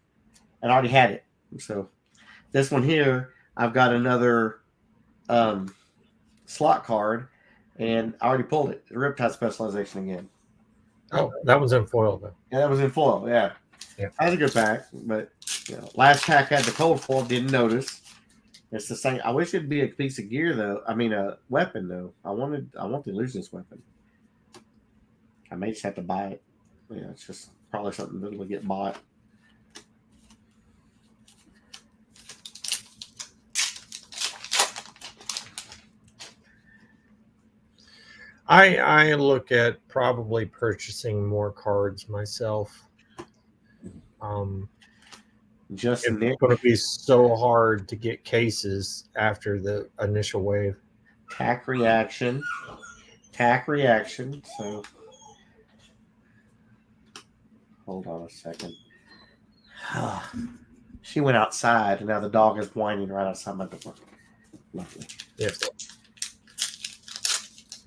And I already had it. So this one here, I've got another slot card, and I already pulled it. The Riptide Specialization again. Oh, that was in foil, though. Yeah, that was in foil, yeah. That was a good pack, but last pack had the cold foil, didn't notice. It's the same. I wish it'd be a piece of gear, though. I mean, a weapon, though. I want the illusionist weapon. I may just have to buy it. Yeah, it's just probably something that'll get bought. I look at probably purchasing more cards myself. Just it's going to be so hard to get cases after the initial wave. Tack reaction. So hold on a second. She went outside, and now the dog is whining right outside my door. Lovely. Yep.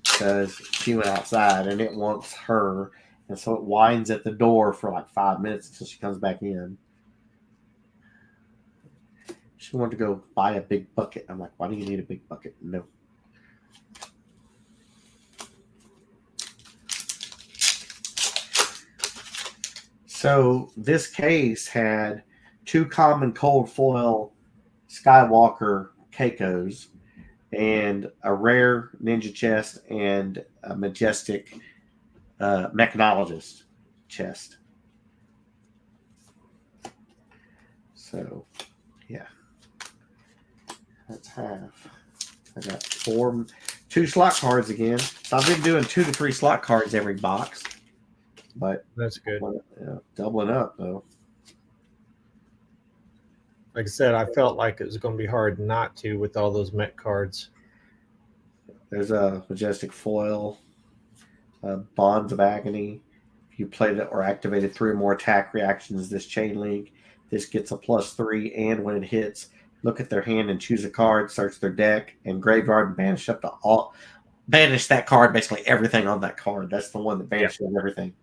Because she went outside, and it wants her, and so it whines at the door for like 5 minutes until she comes back in. She wanted to go buy a big bucket. I'm like, why do you need a big bucket? No. So this case had 2 common cold foil Skywalker Keikos and a rare Ninja chest and a majestic mechanologist chest. So, yeah. That's half. I got 2 slot cards again. So I've been doing 2 to 3 slot cards every box. But That's good. Doubling up, though. Like I said, I felt like it was going to be hard not to with all those Met cards. There's a majestic foil, Bonds of Agony. If you played it or activated 3 or more attack reactions this chain link, this gets a +3. And when it hits, look at their hand and choose a card, search their deck, and graveyard and banish up to all. Banish that card, basically everything on that card. That's the one that banishes everything.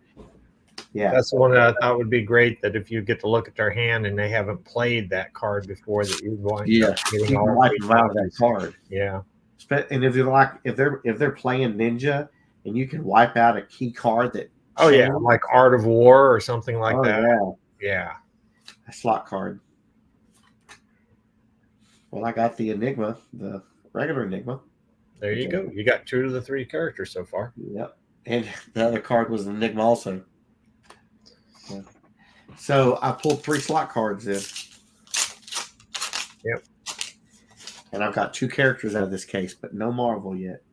Yeah, that's the one that I thought would be great. That if you get to look at their hand and they haven't played that card before, that you want you can wipe them out of that card. Yeah, and if they're playing Ninja, and you can wipe out a key card that. Oh yeah, like Art of War or something like that. Yeah, a slot card. Well, I got the Enigma, the regular Enigma. There you go. You got 2 of the 3 characters so far. Yep, and the other card was an Enigma also. Yeah. So I pulled 3 slot cards in. Yep. And I've got 2 characters out of this case, but no Marvel yet.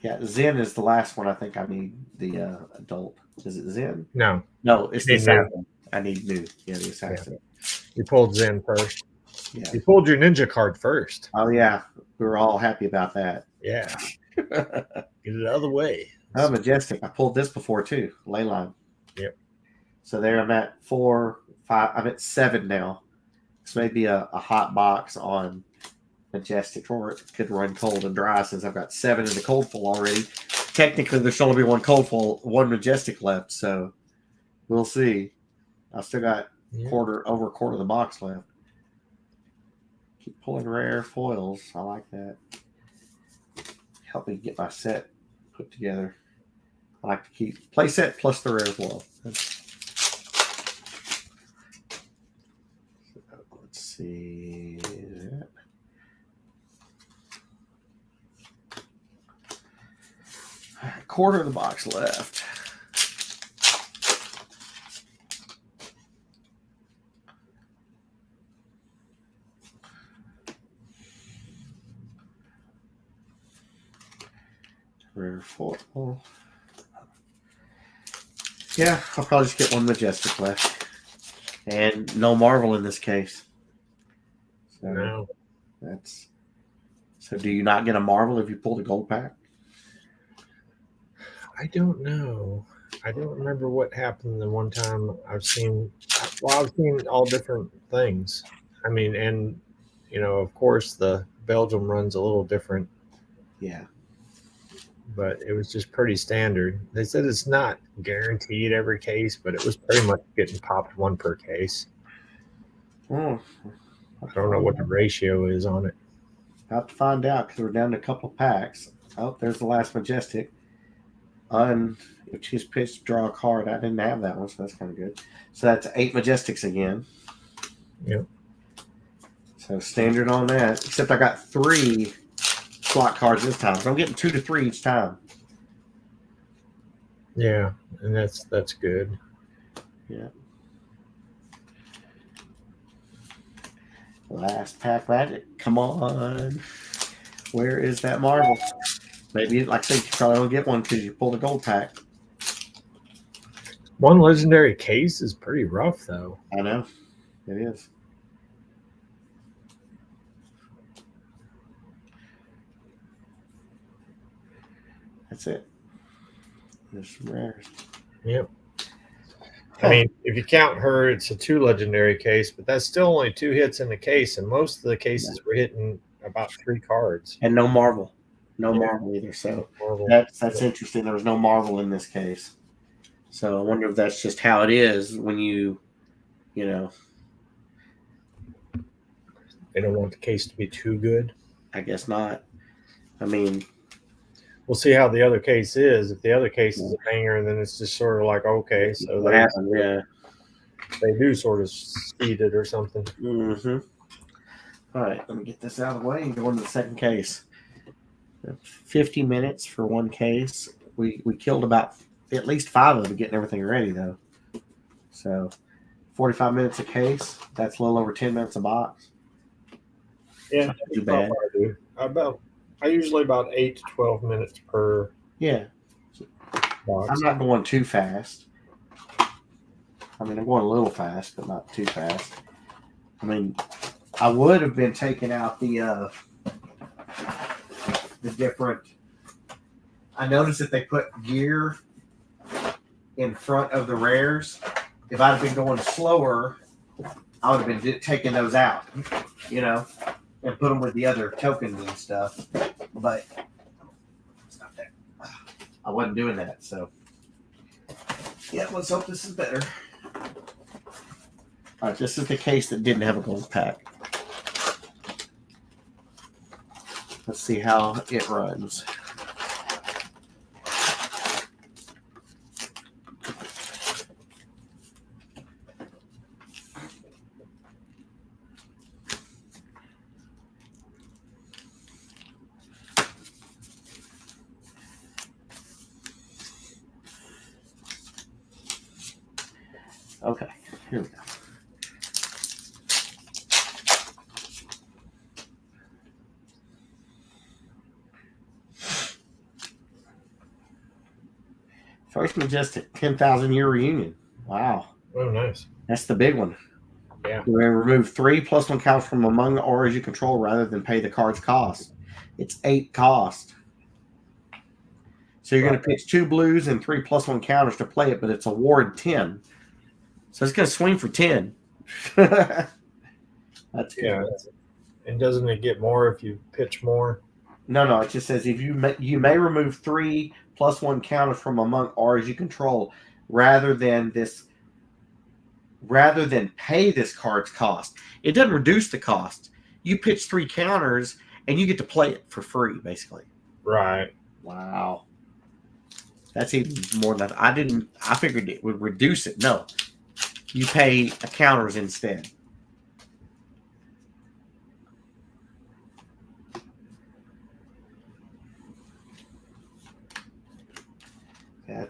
Yeah, Zen is the last one I think I need, the adult. Is it Zen? No, it's the assassin. I need new. Yeah, the assassin. Yeah. You pulled Zen first. Yeah. You pulled your Ninja card first. Oh, yeah. We were all happy about that. Yeah. Get it out of the way. Oh, majestic. I pulled this before, too. Leyline. Yep. So there I'm at 4, 5. I'm at 7 now. This may be a hot box on majestic, or it could run cold and dry since I've got 7 in the cold full already. Technically, there should only be 1 cold full, 1 majestic left. So we'll see. I've still got over a quarter of the box left. Keep pulling rare foils. I like that. Help me get my set put together. I like to keep play set plus the rare as well. Let's see. Quarter of the box left. Rare foil. Yeah, I'll probably just get 1 majestic left. And no Marvel in this case. So no. So do you not get a Marvel if you pull the gold pack? I don't know. I don't remember what happened the one time I've seen all different things. I mean, and of course the Belgium run's a little different. Yeah. But it was just pretty standard. They said it's not guaranteed every case, but it was pretty much getting popped 1 per case. I don't know what the ratio is on it. About to find out because we're down to a couple of packs. Oh, there's the last majestic. If she's pitched, draw a card. I didn't have that one, so that's kind of good. So that's 8 majestics again. Yep. So standard on that. Except I got 3 slot cards this time, so I'm getting 2 to 3 each time. Yeah, and that's good. Yeah. Last pack magic. Come on. Where is that Marvel? Maybe, like I said, you probably don't get one because you pulled a gold pack. 1 legendary case is pretty rough, though. I know. It is. That's it. There's some rares. Yep. I mean, if you count her, it's a 2 legendary case, but that's still only 2 hits in the case, and most of the cases were hitting about 3 cards. And no Marvel. No Marvel either. So Marvel. that's interesting. There was no Marvel in this case. So I wonder if that's just how it is when you know. They don't want the case to be too good. I guess not. I mean, we'll see how the other case is. If the other case is a banger, then it's just sort of like, okay, so what happened? Yeah. They do sort of seed it or something. Mm-hmm. All right, let me get this out of the way and go into the second case. 50 minutes for one case. We killed about at least 5 of them getting everything ready, though. So 45 minutes a case. That's a little over 10 minutes a box. Yeah, not too bad. I do. I usually about 8 to 12 minutes per box. I'm not going too fast. I mean, I'm going a little fast, but not too fast. I mean, I would have been taking out the different. I noticed that they put gear in front of the rares. If I'd have been going slower, I would have been taking those out, and put them with the other tokens and stuff. But I wasn't doing that, so yeah. Let's hope this is better. All right, this is the case that didn't have a gold pack. Let's see how it runs. Okay, here we go. First Majestic 10,000 year reunion. Wow. Oh, nice. That's the big one. Yeah. You may remove 3 plus 1 counters from among the auras you control rather than pay the card's cost. It's 8 cost. So you're going to pitch 2 blues and 3 plus 1 counters to play it, but it's award 10. So it's going to swing for 10. That's good. And doesn't it get more if you pitch more? No. It just says if you may remove 3 plus 1 counters from among auras you control rather than pay this card's cost. It doesn't reduce the cost. You pitch 3 counters and you get to play it for free, basically. Right. Wow. That's even more than I figured it would reduce it. No. You pay counters instead.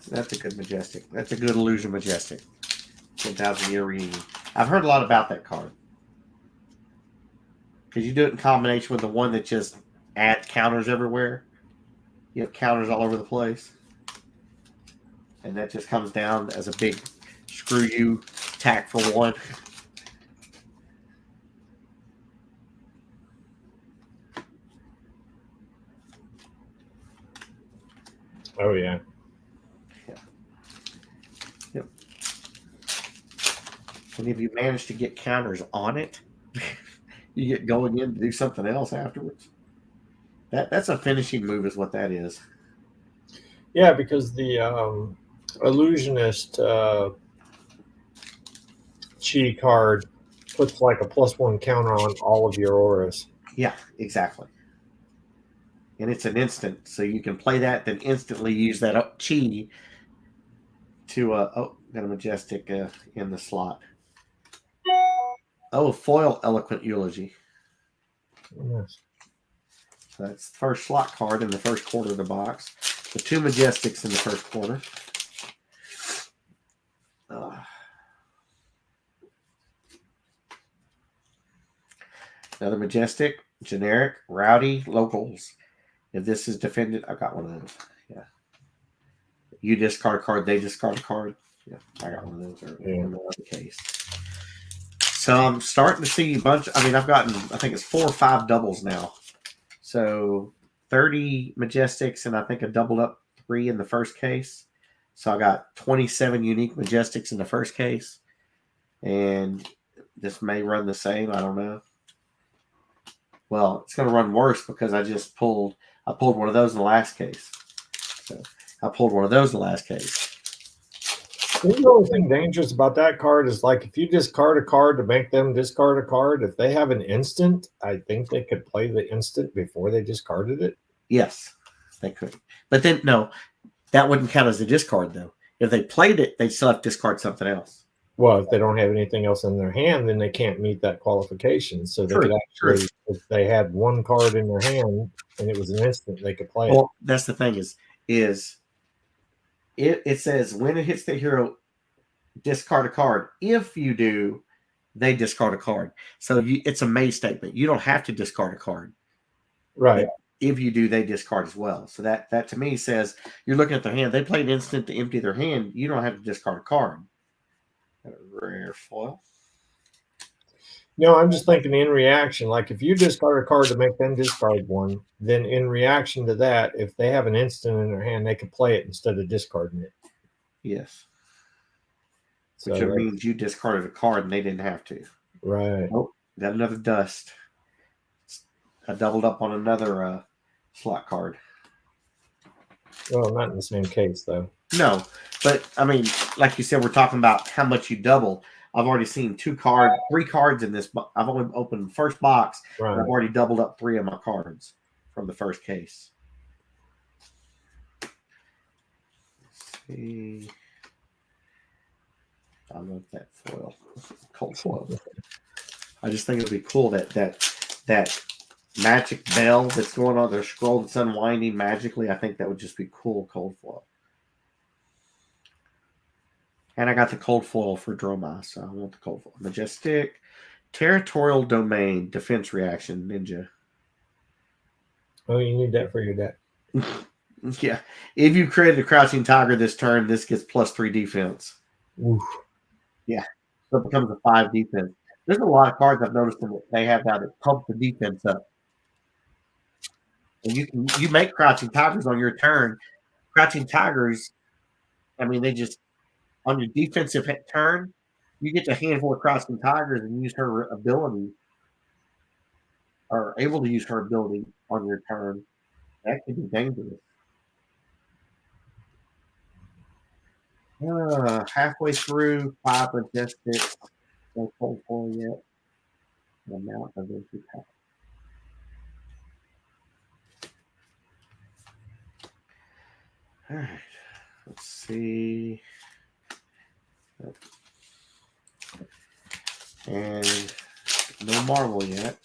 That's a good Majestic. That's a good Illusion Majestic. 10,000 year reunion. I've heard a lot about that card. Because you do it in combination with the one that just adds counters everywhere. You have counters all over the place. And that just comes down as a big screw you tack for 1. Oh, yeah. Yep. And if you manage to get counters on it, you get going in to do something else afterwards. That's a finishing move is what that is. Yeah, because the illusionist chi card puts like a +1 counter on all of your auras. Yeah, exactly. And it's an instant, so you can play that, then instantly use that chi to got a Majestic in the slot. Oh, foil Eloquent Eulogy. Yes. So that's the first slot card in the first quarter of the box. The 2 Majestics in the first quarter. Another Majestic, generic, rowdy, locals. If this is defended, I got one of those. Yeah. You discard a card, they discard a card. Yeah, I got one of those in the other case. So I'm starting to see a bunch. I mean, I've gotten, I think it's 4 or 5 doubles now. So 30 Majestics and I think a doubled up 3 in the first case. So I got 27 unique Majestics in the first case. And this may run the same. I don't know. Well, it's going to run worse because I pulled one of those in the last case. So I pulled one of those in the last case. The only thing dangerous about that card is like if you discard a card to make them discard a card, if they have an instant, I think they could play the instant before they discarded it. Yes, they could. But then, no, that wouldn't count as a discard, though. If they played it, they'd still have to discard something else. Well, if they don't have anything else in their hand, then they can't meet that qualification. So they could actually, if they had one card in their hand and it was an instant, they could play it. Well, that's the thing is it says when it hits the hero, discard a card. If you do, they discard a card. So it's a may statement. You don't have to discard a card. Right. If you do, they discard as well. So that to me says you're looking at their hand. They played instant to empty their hand. You don't have to discard a card. A rare foil. No, I'm just thinking in reaction, like if you discard a card to make them discard one, then in reaction to that, if they have an instant in their hand, they can play it instead of discarding it. Yes. So which means you discarded a card and they didn't have to. Right. Oh, got another dust. I doubled up on another slot card. Well, not in the same case, though. No, but I mean, like you said, we're talking about how much you double. I've already seen 3 cards in this. I've only opened the first box. Right. And I've already doubled up 3 of my cards from the first case. Let's see. I love that foil, cold foil. I just think it'd be cool that magic bell that's going on, their scroll that's unwinding magically. I think that would just be cool, cold foil. And I got the cold foil for Dromai, so I want the cold foil. Majestic, Territorial Domain, Defense Reaction, Ninja. Oh, you need that for your deck. Yeah. If you created a Crouching Tiger this turn, this gets +3 defense. Oof. Yeah. So it becomes a 5 defense. There's a lot of cards I've noticed that they have now that pump the defense up. And you make Crouching Tigers on your turn. Crouching Tigers, I mean, they just, on your defensive turn, you get a handful of Crouching Tigers and use her ability, or able to use her ability on your turn. That could be dangerous. Halfway through, 5 Majestics. No cold foil yet. The amount of empty pack. All right. Let's see. And no marble yet.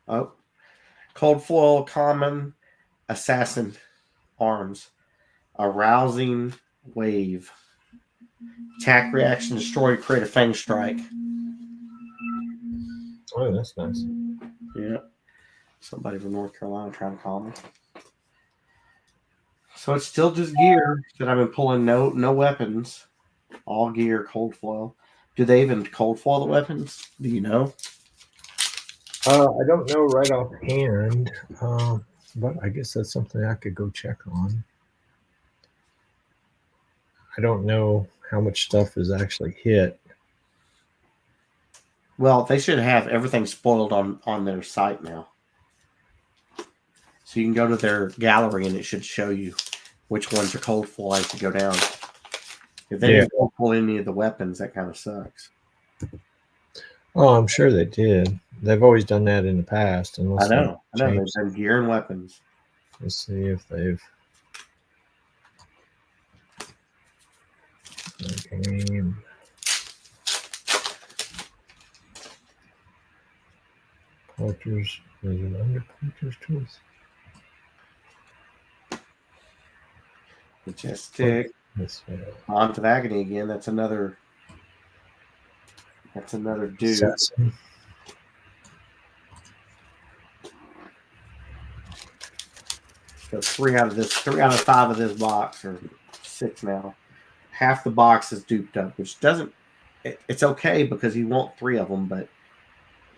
Oh, cold foil, common, assassin arms, arousing wave, attack reaction, destroy, create a fang strike. Oh, that's nice. Yeah. Somebody from North Carolina trying to call me. So it's still just gear that I've been pulling. No weapons. All gear, cold foil. Do they even cold foil the weapons? Do you know? I don't know right offhand, but I guess that's something I could go check on. I don't know how much stuff is actually hit. Well, they should have everything spoiled on their site now. So you can go to their gallery and it should show you which ones are cold foil as you go down. If they didn't cold foil any of the weapons, that kind of sucks. Oh, I'm sure they did. They've always done that in the past. I know. They've done gear and weapons. Let's see if they've. Okay. Poachers. Is it under Poachers tools? Majestic. On to the Agony again. That's another dude. Assassin. So 3 out of 5 of this box, or 6 now. Half the box is duped up, which doesn't. It's okay because you want 3 of them, but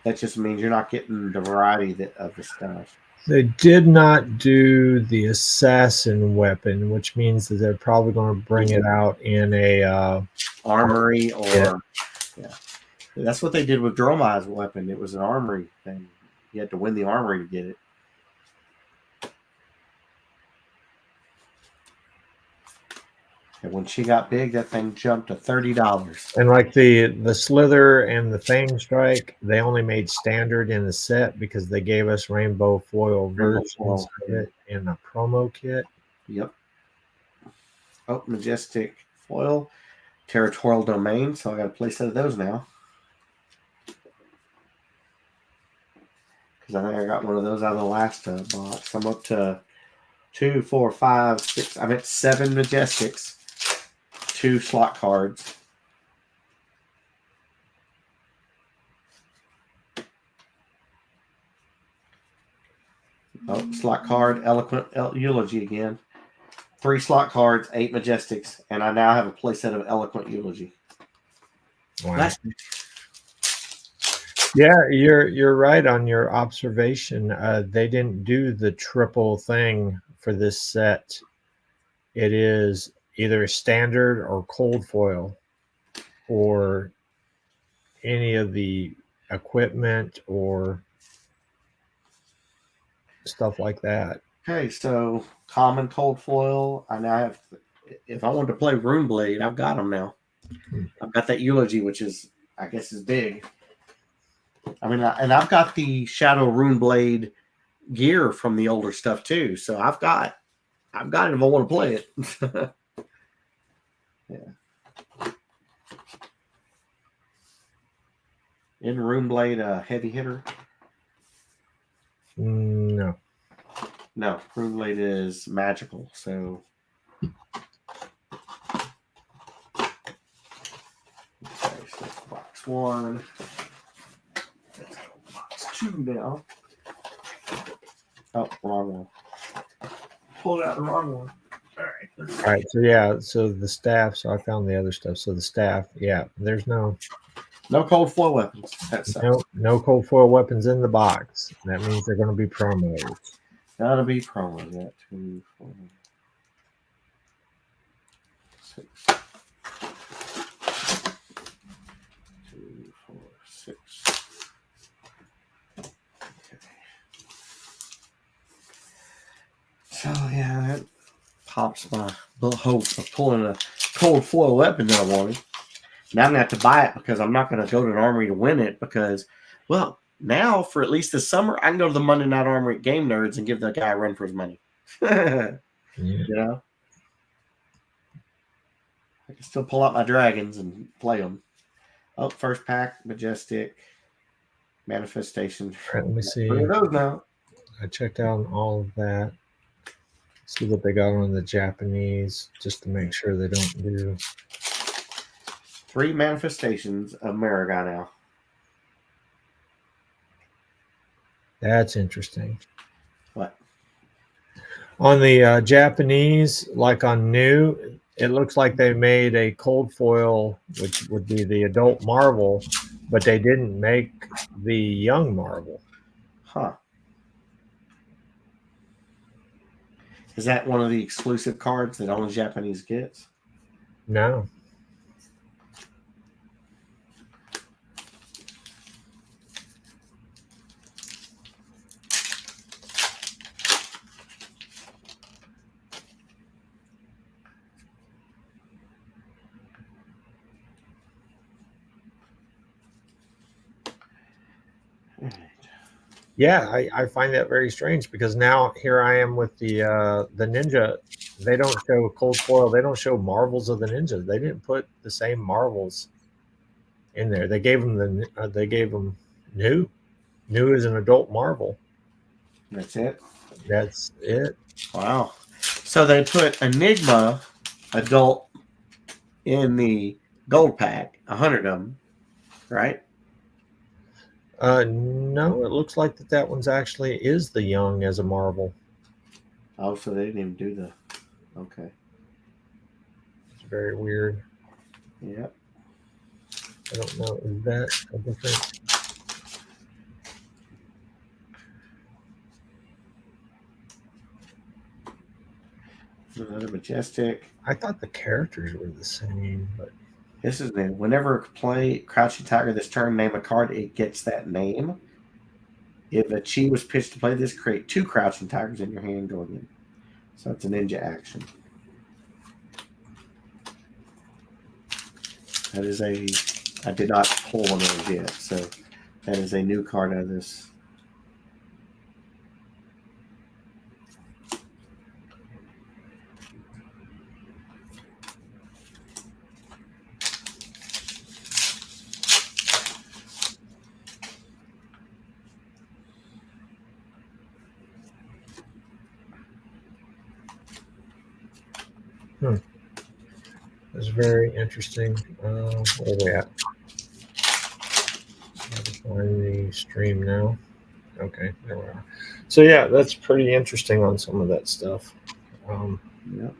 That just means you're not getting the variety of the stuff. They did not do the assassin weapon, which means that they're probably going to bring it out in a armory kit. Yeah. That's what they did with Dromai's weapon. It was an armory thing. You had to win the armory to get it. And when she got big, that thing jumped to $30. And like the Slither and the Fang Strike, they only made standard in the set because they gave us rainbow foil versions of it in a promo kit. Yep. Oh, Majestic foil, Territorial Domain. So I got a play set of those now. Because I think I got one of those out of the last box. I'm up to 2, 4, 5, 6. I'm at 7 Majestics. 2 slot cards. Oh, slot card, Eloquent Eulogy again. 3 slot cards, 8 Majestics, and I now have a playset of Eloquent Eulogy. Wow. Yeah, you're right on your observation. They didn't do the triple thing for this set. It is either standard or cold foil or any of the equipment or stuff like that. Okay, so common cold foil. I now have, if I wanted to play Runeblade, I've got them now. I've got that Eulogy, which is, I guess, is big. I mean, and I've got the Shadow Runeblade gear from the older stuff too. So I've got it if I want to play it. Yeah. In Runeblade a heavy hitter? No. No, Runeblade is magical, so okay, so that's box 1. Let's go box 2 now. Oh, wrong one. Pulled out the wrong one. All right. So yeah, so the staff. So I found the other stuff. So the staff. Yeah, there's no cold foil weapons. No cold foil weapons in the box. That means they're going to be promos. Gotta be promos. Yeah, 2, 4, 6. 2, 4, 6. Okay. So yeah, that pops my hope of pulling a cold foil weapon that I wanted. Now I'm going to have to buy it because I'm not going to go to an armory to win it because, well, now for at least this summer, I can go to the Monday Night Armory at Game Nerds and give the guy a run for his money. Yeah. You know? I can still pull out my dragons and play them. Oh, first pack, Majestic, Manifestation. All right, let me see. Those now. I checked out all of that. See what they got on the Japanese, just to make sure they don't do 3 manifestations of Marigot now. That's interesting. What? On the Japanese, like on new, it looks like they made a cold foil, which would be the adult Marvel, but they didn't make the young Marvel. Huh. Is that one of the exclusive cards that only Japanese gets? No. Yeah, I find that very strange because now here I am with the ninja. They don't show cold foil. They don't show marvels of the ninja. They didn't put the same marvels in there. They gave them new as an adult marvel. That's it. That's it. Wow. So they put Enigma adult in the gold pack, 100 of them, right? No, it looks like that one's actually is the young as a marvel. Oh, so they didn't even do the. Okay. It's very weird. Yep. I don't know. Is that a different? Another Majestic. I thought the characters were the same, but This is new. Whenever play Crouching Tiger this turn, name a card, it gets that name. If a chi was pitched to play this, create 2 Crouching Tigers in your hand going in. So it's a ninja action. That is a... I did not pull one of those yet, so that is a new card out of this. it's very interesting. Where are we at? Find the stream now. Okay, there we are. So yeah, that's pretty interesting on some of that stuff. Yep.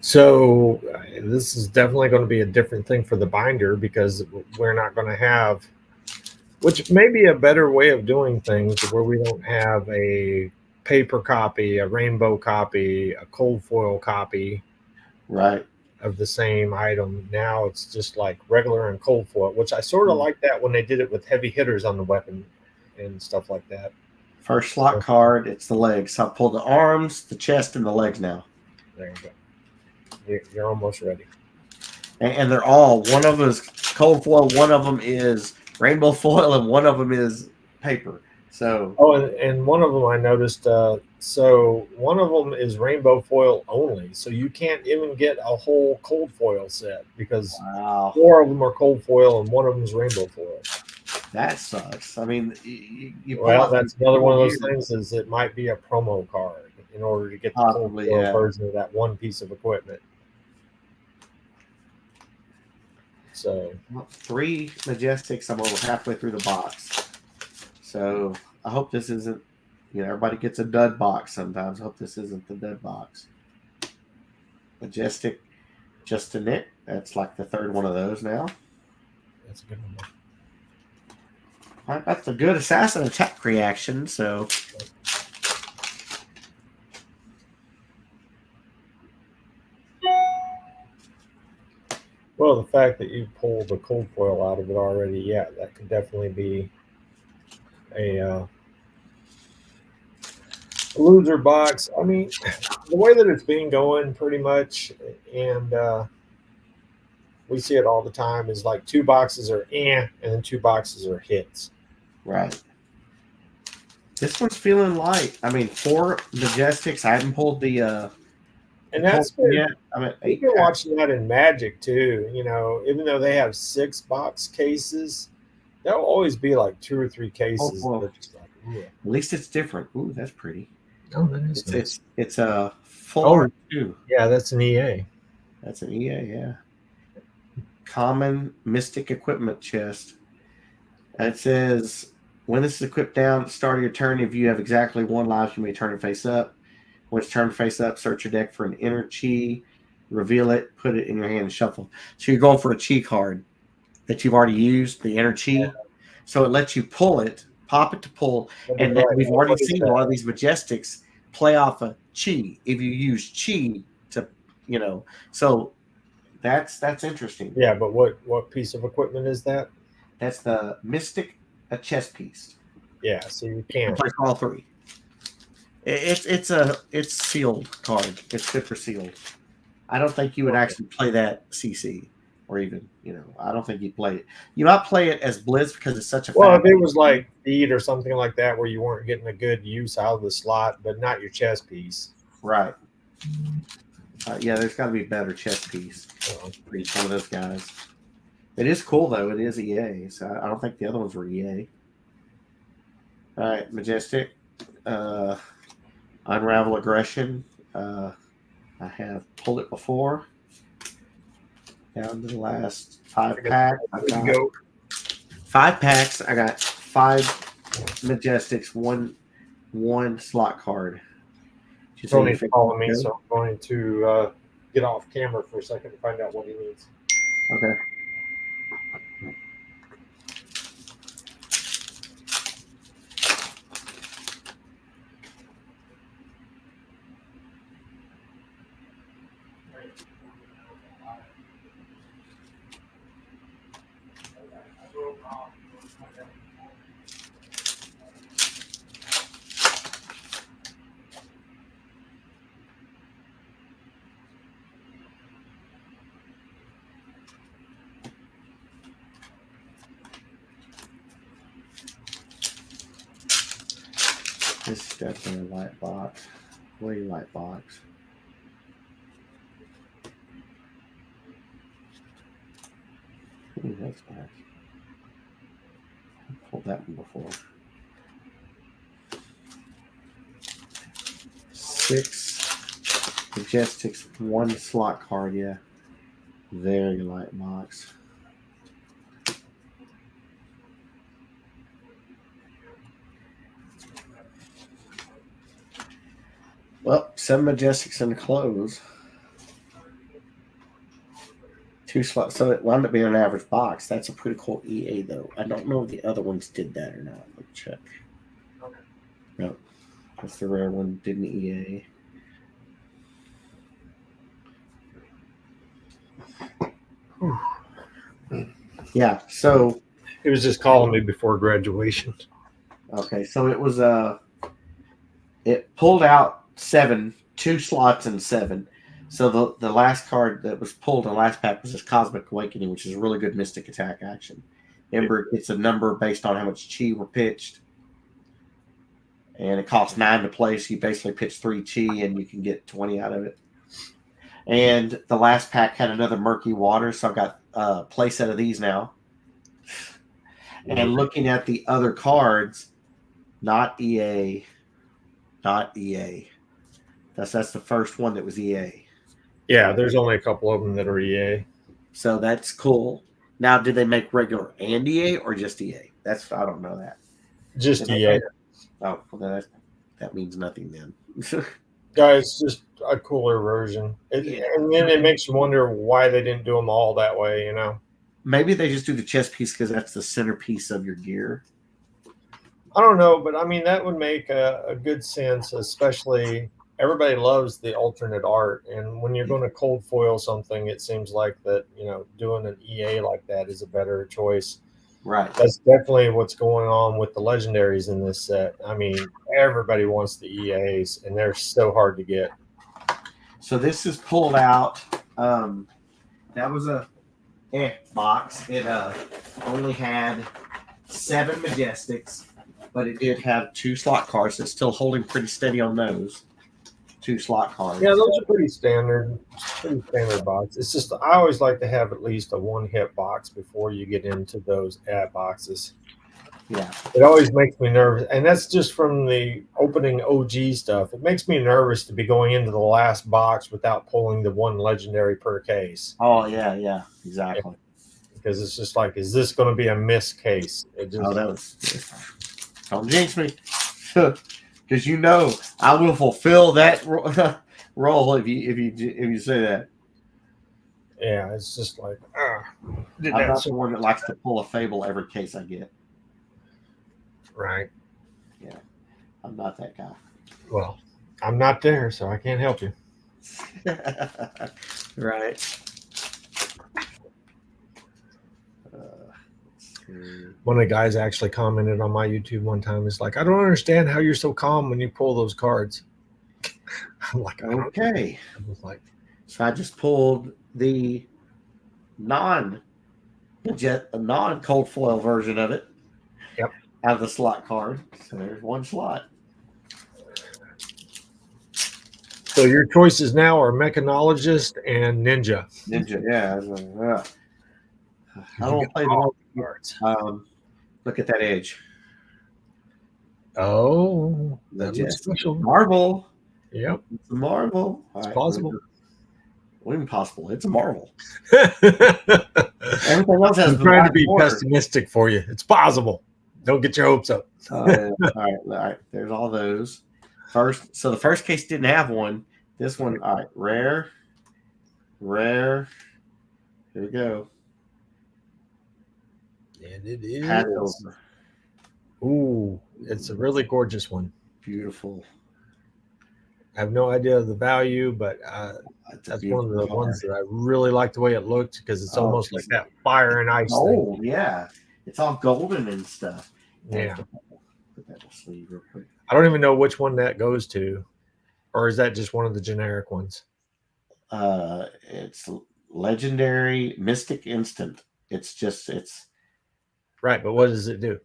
So this is definitely going to be a different thing for the binder because we're not going to have, which may be a better way of doing things where we don't have a paper copy, a rainbow copy, a cold foil copy. Right. Of the same item. Now it's just like regular and cold foil, which I sort of like that when they did it with heavy hitters on the weapon and stuff like that. First slot card, it's the legs. So I pulled the arms, the chest, and the legs now. There you go. You're almost ready. And they're all, one of them is cold foil, one of them is rainbow foil, and one of them is paper. So and one of them I noticed, so one of them is rainbow foil only. So you can't even get a whole cold foil set because 4 of them are cold foil and one of them is rainbow foil. That sucks. I mean, that's another one of those things is it might be a promo card in order to get the cold foil version of that one piece of equipment. So 3 Majestics, I'm over halfway through the box. So I hope this isn't, everybody gets a dud box sometimes. I hope this isn't the dud box. Majestic, just a knit. That's like the 3rd one of those now. That's a good one. I got the good assassin attack reaction, so. Well, the fact that you pulled the cold foil out of it already, yeah, that could definitely be a loser box. I mean, the way that it's been going pretty much, and we see it all the time, is like 2 boxes are and then 2 boxes are hits. Right. This one's feeling light. I mean, 4 Majestics. I haven't pulled the and that's been, yet. I mean, we've been watching that in Magic too. Even though they have 6 box cases, there'll always be like 2 or 3 cases. At least it's different. Ooh, that's pretty. Oh, that is nice. It's a full too. Yeah, that's an EA. That's an EA, yeah. Common Mystic Equipment Chest. And it says, when this is equipped down at the start of your turn, if you have exactly 1 life, you may turn it face up. When it's turned face up, search your deck for an inner chi, reveal it, put it in your hand, and shuffle. So you're going for a chi card that you've already used, the inner chi. Yeah. So it lets you pull it, pop it to pull, and then we've already seen a lot of these Majestics play off a chi. If you use chi to, so that's interesting. Yeah, but what piece of equipment is that? That's the Mystic, a chess piece. Yeah, so you can't play all 3. It's sealed card. It's super sealed. I don't think you would actually play that CC or even, I don't think you'd play it. You might play it as Blitz because it's such a if it was like Feed or something like that where you weren't getting a good use out of the slot, but not your chess piece. Right. Yeah, there's got to be a better chess piece for each one of those guys. It is cool, though. It is EA, so I don't think the other ones were EA. All right, Majestic. Unravel Aggression. I have pulled it before. Down to the last 5 packs. I've got 5 packs. I got 5 Majestics, one slot card. Tony's calling me, so I'm going to get off camera for a second to find out what he needs. Okay. This is definitely a light box. Way light box. Ooh, that's nice. I pulled that one before. 6 Majestics, 1 slot card, yeah. Very light box. Well, 7 Majestics in the close. 2 slots, so it wound up being an average box. That's a pretty cool EA, though. I don't know if the other ones did that or not. Let me check. No, that's the rare one. Didn't EA. Yeah, so He was just calling me before graduation. okay, so it was it pulled out 7, 2 slots and 7. So the last card that was pulled in the last pack was this Cosmic Awakening, which is a really good Mystic Attack action. Remember, it's a number based on how much chi were pitched, and it costs 9 to play. So you basically pitch 3 chi, and you can get 20 out of it. And the last pack had another Murky Water, so I've got a play set of these now. And looking at the other cards, not EA. That's the first one that was EA. Yeah, there's only a couple of them that are EA. So that's cool. Now, did they make regular and EA or just EA? I don't know that. Just EA. Oh, well, that means nothing then. Guys, just a cooler version. And then it makes you wonder why they didn't do them all that way, you know? Maybe they just do the chess piece because that's the centerpiece of your gear. I don't know, but I mean, that would make a good sense, especially everybody loves the alternate art. And when you're going to cold foil something, it seems like that, you know, doing an EA like that is a better choice. Right. That's definitely what's going on with the legendaries in this set. I mean, everybody wants the EAs, and they're so hard to get. So this is pulled out. That was a box. It only had 7 Majestics, but it did have 2 slot cards. It's still holding pretty steady on those 2 slot cards. Yeah, those are pretty standard box. It's just I always like to have at least a 1-hit box before you get into those ad boxes. Yeah, it always makes me nervous, and that's just from the opening OG stuff. It makes me nervous to be going into the last box without pulling the 1 legendary per case. Oh yeah, exactly. Because it's just like, is this going to be a miss case? It just, that was don't jinx me, because you know I will fulfill that role if you say that. Yeah, it's just like I'm not the one that likes to pull a Fable every case I get. Right. Yeah, I'm not that guy. Well, I'm not there, so I can't help you. Right. One of the guys actually commented on my YouTube one time. It's like, I don't understand how you're so calm when you pull those cards. I'm like, okay. I was like, so I just pulled the non-cold foil version of it. Yep. Out of the slot card. So there's 1 slot. So your choices now are Mechanologist and Ninja. Ninja, yeah. I don't play the cards. Look at that edge. Oh, that looks special. Marvel. Yep. It's a Marvel. It's possible. What even possible? It's a Marvel. Everything else has. I'm trying to be pessimistic for you. It's possible. Don't get your hopes up. Yeah. All right. There's all those. So the first case didn't have one. This one, all right. Rare. Here we go. And it is. Passover. Ooh, it's a really gorgeous one. Beautiful. I have no idea the value, but that's one of the ones that I really like the way it looked because it's almost like that fire and ice thing. Yeah. It's all golden and stuff. Yeah. Put that in the sleeve real quick. I don't even know which one that goes to, or is that just one of the generic ones? It's legendary Mystic Instant. It's right, but what does it do?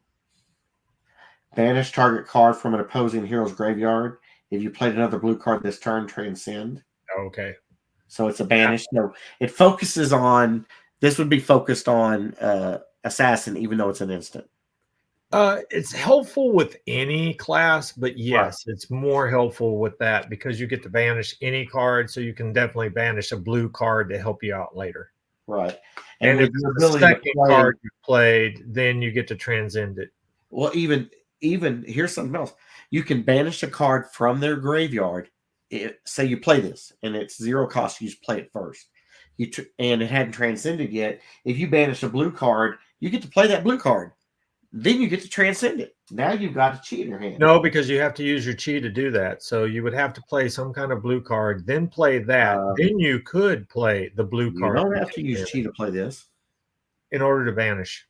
Banish target card from an opposing hero's graveyard. If you played another blue card this turn, transcend. Okay. So it's a banish. No, it focuses on. This would be focused on assassin, even though it's an instant. It's helpful with any class, but yes, it's more helpful with that because you get to banish any card, so you can definitely banish a blue card to help you out later. Right. And if with your it's the ability to second play, card you played, then you get to transcend it. well, even here's something else. You can banish a card from their graveyard. Say you play this, and it's 0 cost. You just play it first. And it hadn't transcended yet. If you banish a blue card, you get to play that blue card. Then you get to transcend it. Now you've got a chi in your hand. No, because you have to use your chi to do that. So you would have to play some kind of blue card, then play that. Then you could play the blue card. You don't have to use chi to play this. In order to banish.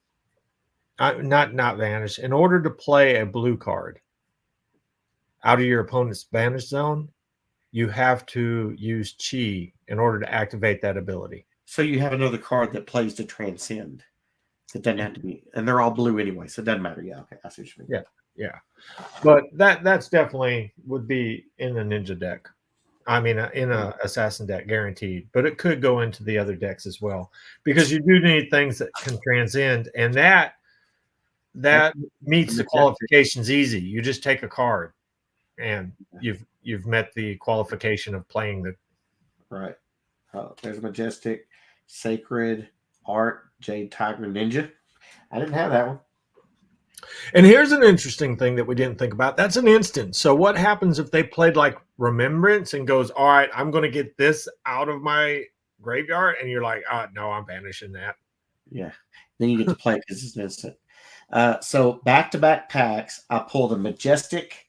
Not vanish. In order to play a blue card out of your opponent's banish zone, you have to use chi in order to activate that ability. So you have another card that plays to transcend. It doesn't have to be, and they're all blue anyway, so it doesn't matter. Yeah, okay, I see what you mean. Yeah. But that's definitely would be in the ninja deck. I mean, in a assassin deck, guaranteed. But it could go into the other decks as well because you do need things that can transcend, and that meets the qualifications easy. You just take a card, and you've met the qualification of playing the. Right. There's Majestic, Sacred, Art, Jade Tiger, Ninja. I didn't have that one. And here's an interesting thing that we didn't think about. That's an instant. So what happens if they played like Remembrance and goes, all right, I'm going to get this out of my graveyard, and you're like, no, I'm banishing that. Yeah. Then you get to play it because it's an instant. So back-to-back packs, I pulled a Majestic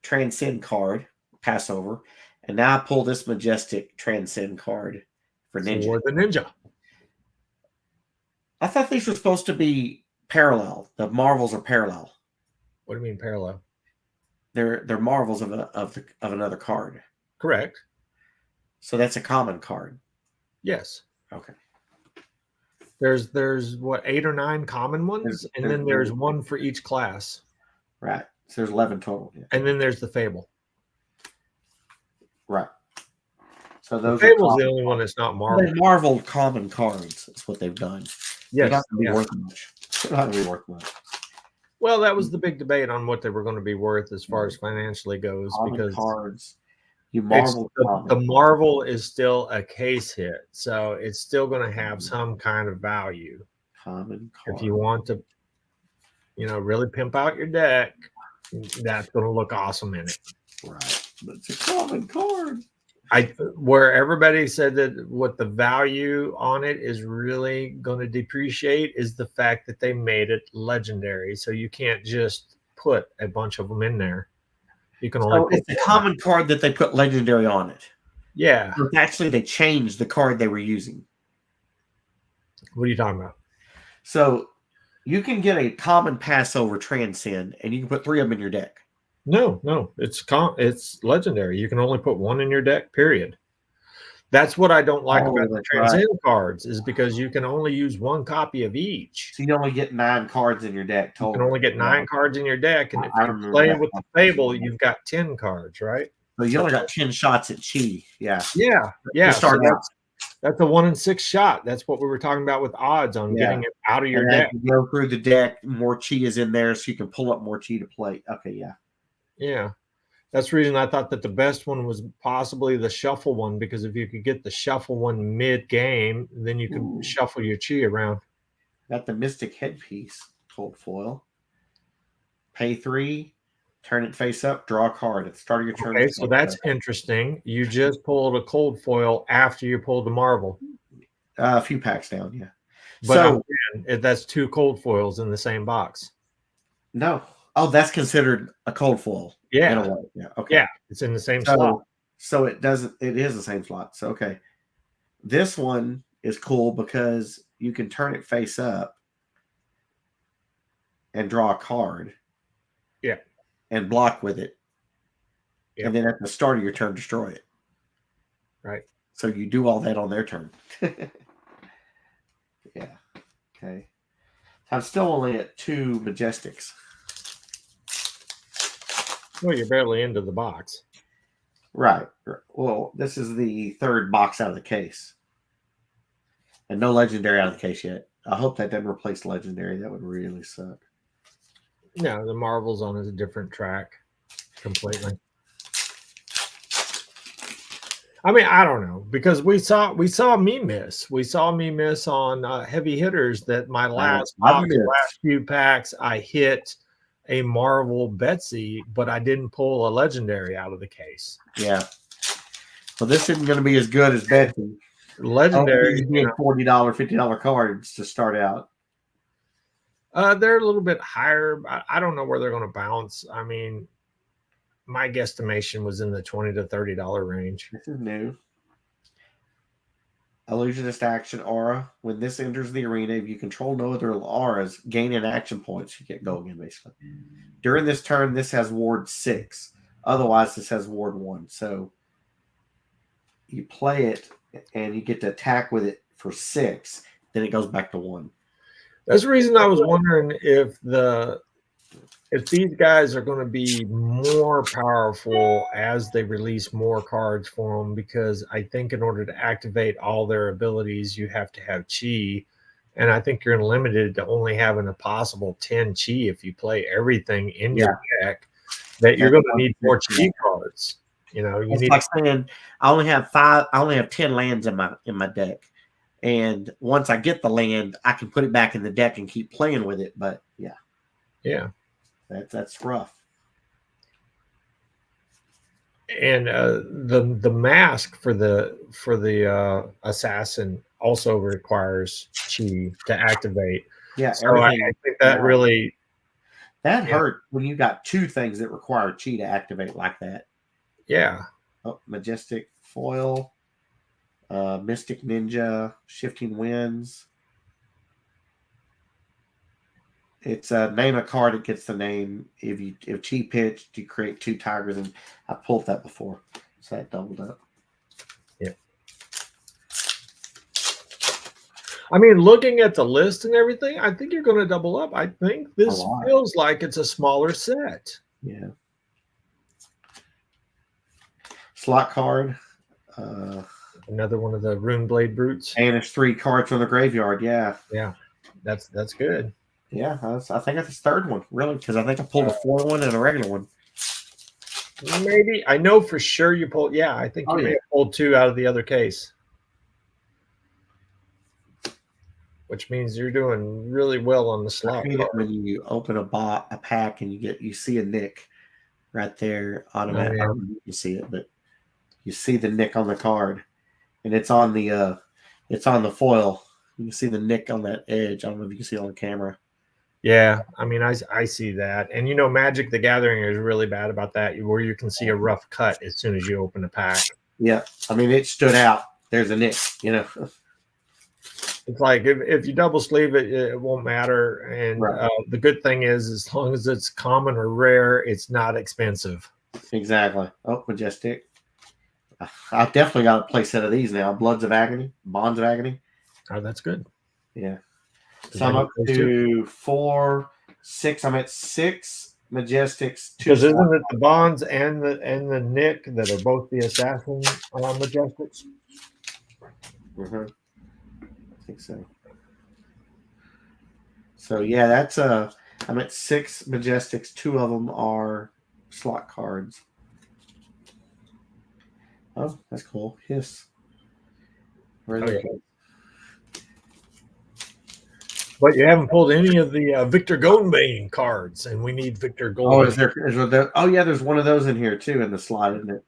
Transcend card, pass over, and now I pull this Majestic Transcend card for Ninja. For the Ninja. I thought these were supposed to be parallel. The Marvels are parallel. What do you mean parallel? They're Marvels of another card. Correct. So that's a common card. Yes. Okay. There's what, 8 or 9 common ones, and then there's one for each class. Right. So there's 11 total. Yeah. And then there's the Fable. Right. So those the Fable's the only one that's not Marvel. They Marvel common cards. That's what they've done. Yes. They're not going to be worth much. They're not going to be worth much. Well, that was the big debate on what they were going to be worth as far as financially goes. Common because cards. You Marvel the Marvel is still a case hit, so it's still going to have some kind of value. Common card. If you want to, really pimp out your deck, that's going to look awesome in it. Right. But it's a common card. Where everybody said that what the value on it is really going to depreciate is the fact that they made it legendary. So you can't just put a bunch of them in there. You can only. It's a common card that they put legendary on it. Yeah. So actually, they changed the card they were using. What are you talking about? So you can get a common Passover Transcend, and you can put 3 of them in your deck. No, it's legendary. You can only put 1 in your deck, period. That's what I don't like about the Transcend cards, is because you can only use 1 copy of each. So you only get 9 cards in your deck total. You can only get 9 cards in your deck, and if you play with the Fable, you've got 10 cards, right? So you only got 10 shots at Chi. Yeah. Yeah. So that's a 1 in 6 shot. That's what we were talking about with odds on getting it out of your deck. You go through the deck, more Chi is in there, so you can pull up more Chi to play. Okay, yeah. Yeah. That's the reason I thought that the best one was possibly the shuffle one, because if you could get the shuffle one mid-game, then you could shuffle your chi around. Got the Mystic Headpiece, cold foil. Pay 3, turn it face up, draw a card at the start of your turn. Okay, so that's interesting. You just pulled a cold foil after you pulled the Marvel. A few packs down, yeah. But that's 2 cold foils in the same box. No. Oh, that's considered a cold foil. Yeah. Yeah. Okay. Yeah, it's in the same slot. So it is the same slot. So okay. This one is cool because you can turn it face up and draw a card. Yeah. And block with it. Yeah. And then at the start of your turn, destroy it. Right. So you do all that on their turn. Yeah. Okay. I'm still only at 2 Majestics. Well, you're barely into the box. Right. Well, this is the third box out of the case. And no legendary out of the case yet. I hope that doesn't replace legendary. That would really suck. No, the Marvel's on a different track completely. I mean, I don't know, because we saw me miss. We saw me miss on heavy hitters that my last few packs I hit a Marvel Betsy, but I didn't pull a legendary out of the case. Yeah. Well, this isn't going to be as good as Betsy. Legendary, $40, $50 cards to start out. They're a little bit higher. I don't know where they're going to bounce. I mean, my guesstimation was in the $20 to $30 range. This is new. Illusionist action aura. When this enters the arena, if you control no other auras, gain an action points. You get go again, basically. During this turn, this has ward 6. Otherwise, this has ward 1. So you play it, and you get to attack with it for 6. Then it goes back to 1. That's the reason I was wondering if these guys are going to be more powerful as they release more cards for them, because I think in order to activate all their abilities, you have to have chi. And I think you're limited to only having a possible 10 chi if you play everything in your deck, that you're going to need more chi cards. You know, you need like saying I only have 10 lands in my deck. And once I get the land, I can put it back in the deck and keep playing with it. But yeah. That's rough. And the mask for the assassin also requires chi to activate. Yeah, so I think that really hurt when you got 2 things that require chi to activate like that. Yeah. Oh, majestic foil, mystic ninja, shifting winds. It's name a card that gets the name. If chi pitched, you create 2 tigers, and I pulled that before, so that doubled up. Yeah. I mean, looking at the list and everything, I think you're going to double up. I think this feels like it's a smaller set. Yeah. Slot card. Another one of the Runeblade Brutes. Banish 3 cards from the graveyard. Yeah. Yeah. That's good. Yeah, I think that's the 3rd one, really, because I think I pulled a 4 one and a regular one. Maybe. I know for sure you pulled. Yeah, I think you may have pulled 2 out of the other case. Which means you're doing really well on the slot. When you open a pack and you see a nick right there automatically. Oh, yeah. You see it, but you see the nick on the card, and it's on the foil. You can see the nick on that edge. I don't know if you can see it on camera. Yeah, I mean, I see that. And, Magic the Gathering is really bad about that, where you can see a rough cut as soon as you open a pack. Yeah, I mean, it stood out. There's a nick, It's like if you double sleeve it, it won't matter. And the good thing is, as long as it's common or rare, it's not expensive. Exactly. Oh, majestic. I've definitely got a play set of these now. Bloods of Agony, Bonds of Agony. Oh, that's good. Yeah. So I'm up to 4, 6. I'm at 6 Majestics. Because isn't it the Bonds and the Nick that are both the assassin Majestics? Mm-hmm. I think so. So yeah, that's I'm at 6 Majestics. 2 of them are slot cards. Oh, that's cool. Hiss. But you haven't pulled any of the Victor Goldbane cards, and we need Victor Goldbane. Oh, yeah, there's one of those in here, too, in the slot, isn't it?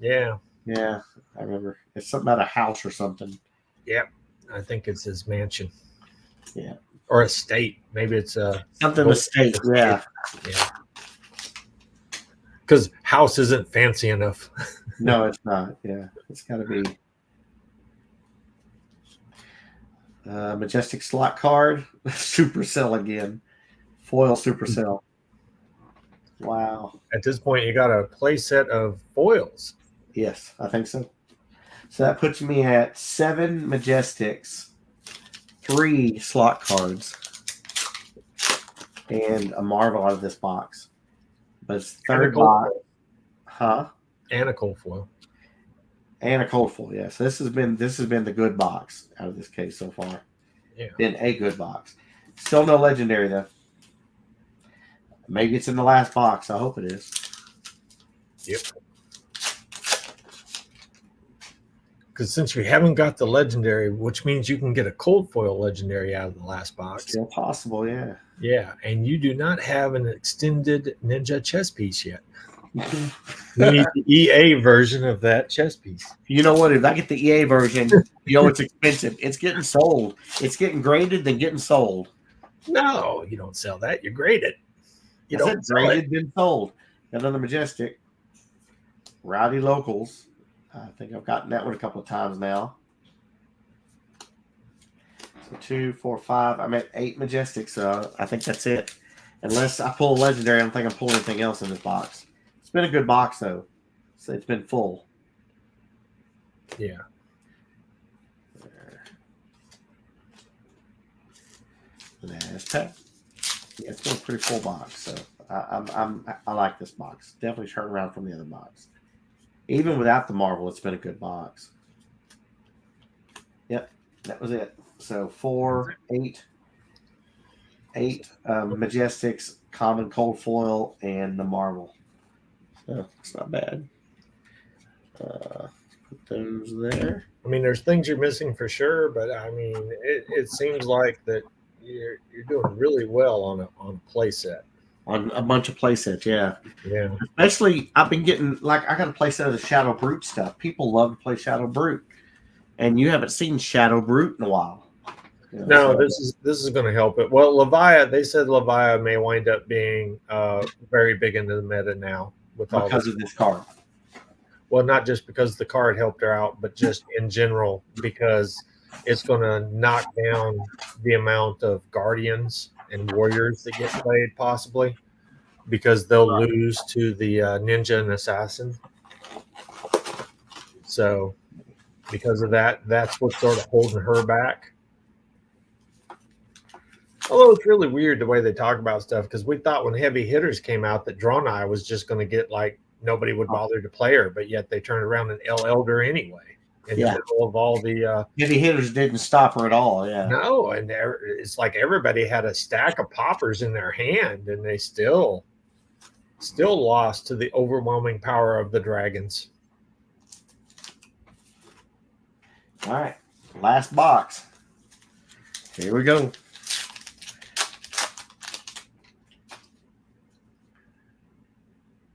Yeah. Yeah, I remember. It's something about a house or something. Yeah, I think it's his mansion. Yeah. Or estate. Maybe it's something estate, yeah. Yeah. Because house isn't fancy enough. No, it's not. Yeah, it's got to be. Majestic slot card, Supercell again, foil Supercell. Wow! At this point, you got a play set of foils. Yes, I think so. So that puts me at 7 Majestics, 3 slot cards, and a Marvel out of this box. but it's And a third cold box, foil. huh? And a cold foil. And a cold foil. Yeah, so this has been the good box out of this case so far. Yeah. Been a good box. Still no legendary though. Maybe it's in the last box. I hope it is. Yep. Because since we haven't got the legendary, which means you can get a cold foil legendary out of the last box. Still possible, yeah. Yeah, and you do not have an extended ninja chess piece yet. You need the EA version of that chess piece. You know what? If I get the EA version, you know it's expensive. It's getting sold. It's getting graded, then getting sold. No, you don't sell that. You grade it. You I don't said sell graded, it. then sold. Got another Majestic. Rowdy Locals. I think I've gotten that one a couple of times now. So 2, 4, 5. I'm at 8 Majestics, so I think that's it. Unless I pull a legendary, I don't think I'm pulling anything else in this box. It's been a good box, though. So it's been full. Yeah. Last pack. Yeah, it's been a pretty full box, so I like this box. Definitely turn around from the other box. Even without the Marvel, it's been a good box. Yep, that was it. So 4, 8, 8 Majestics, common cold foil, and the Marvel. So it's not bad. Put those there. I mean, there's things you're missing for sure, but I mean, it seems like that you're doing really well on a play set. On a bunch of play sets, yeah. Yeah. Especially, I've been getting, like, I got a play set of the Shadow Brute stuff. People love to play Shadow Brute. And you haven't seen Shadow Brute in a while. You know, No, so this is going to help it. Well, Levia, they said Levia may wind up being very big into the meta now with all because of this card. Well, not just because the card helped her out, but just in general because it's going to knock down the amount of guardians and warriors that get played, possibly because they'll lose to the ninja and assassin. So, because of that, that's what's sort of holding her back. Although it's really weird the way they talk about stuff because we thought when heavy hitters came out that Draenei was just going to get like nobody would bother to play her, but yet they turned around and Elder anyway in the middle of all the heavy hitters didn't stop her at all. Yeah, no, and it's like everybody had a stack of poppers in their hand, and they still lost to the overwhelming power of the dragons. All right, last box. Here we go.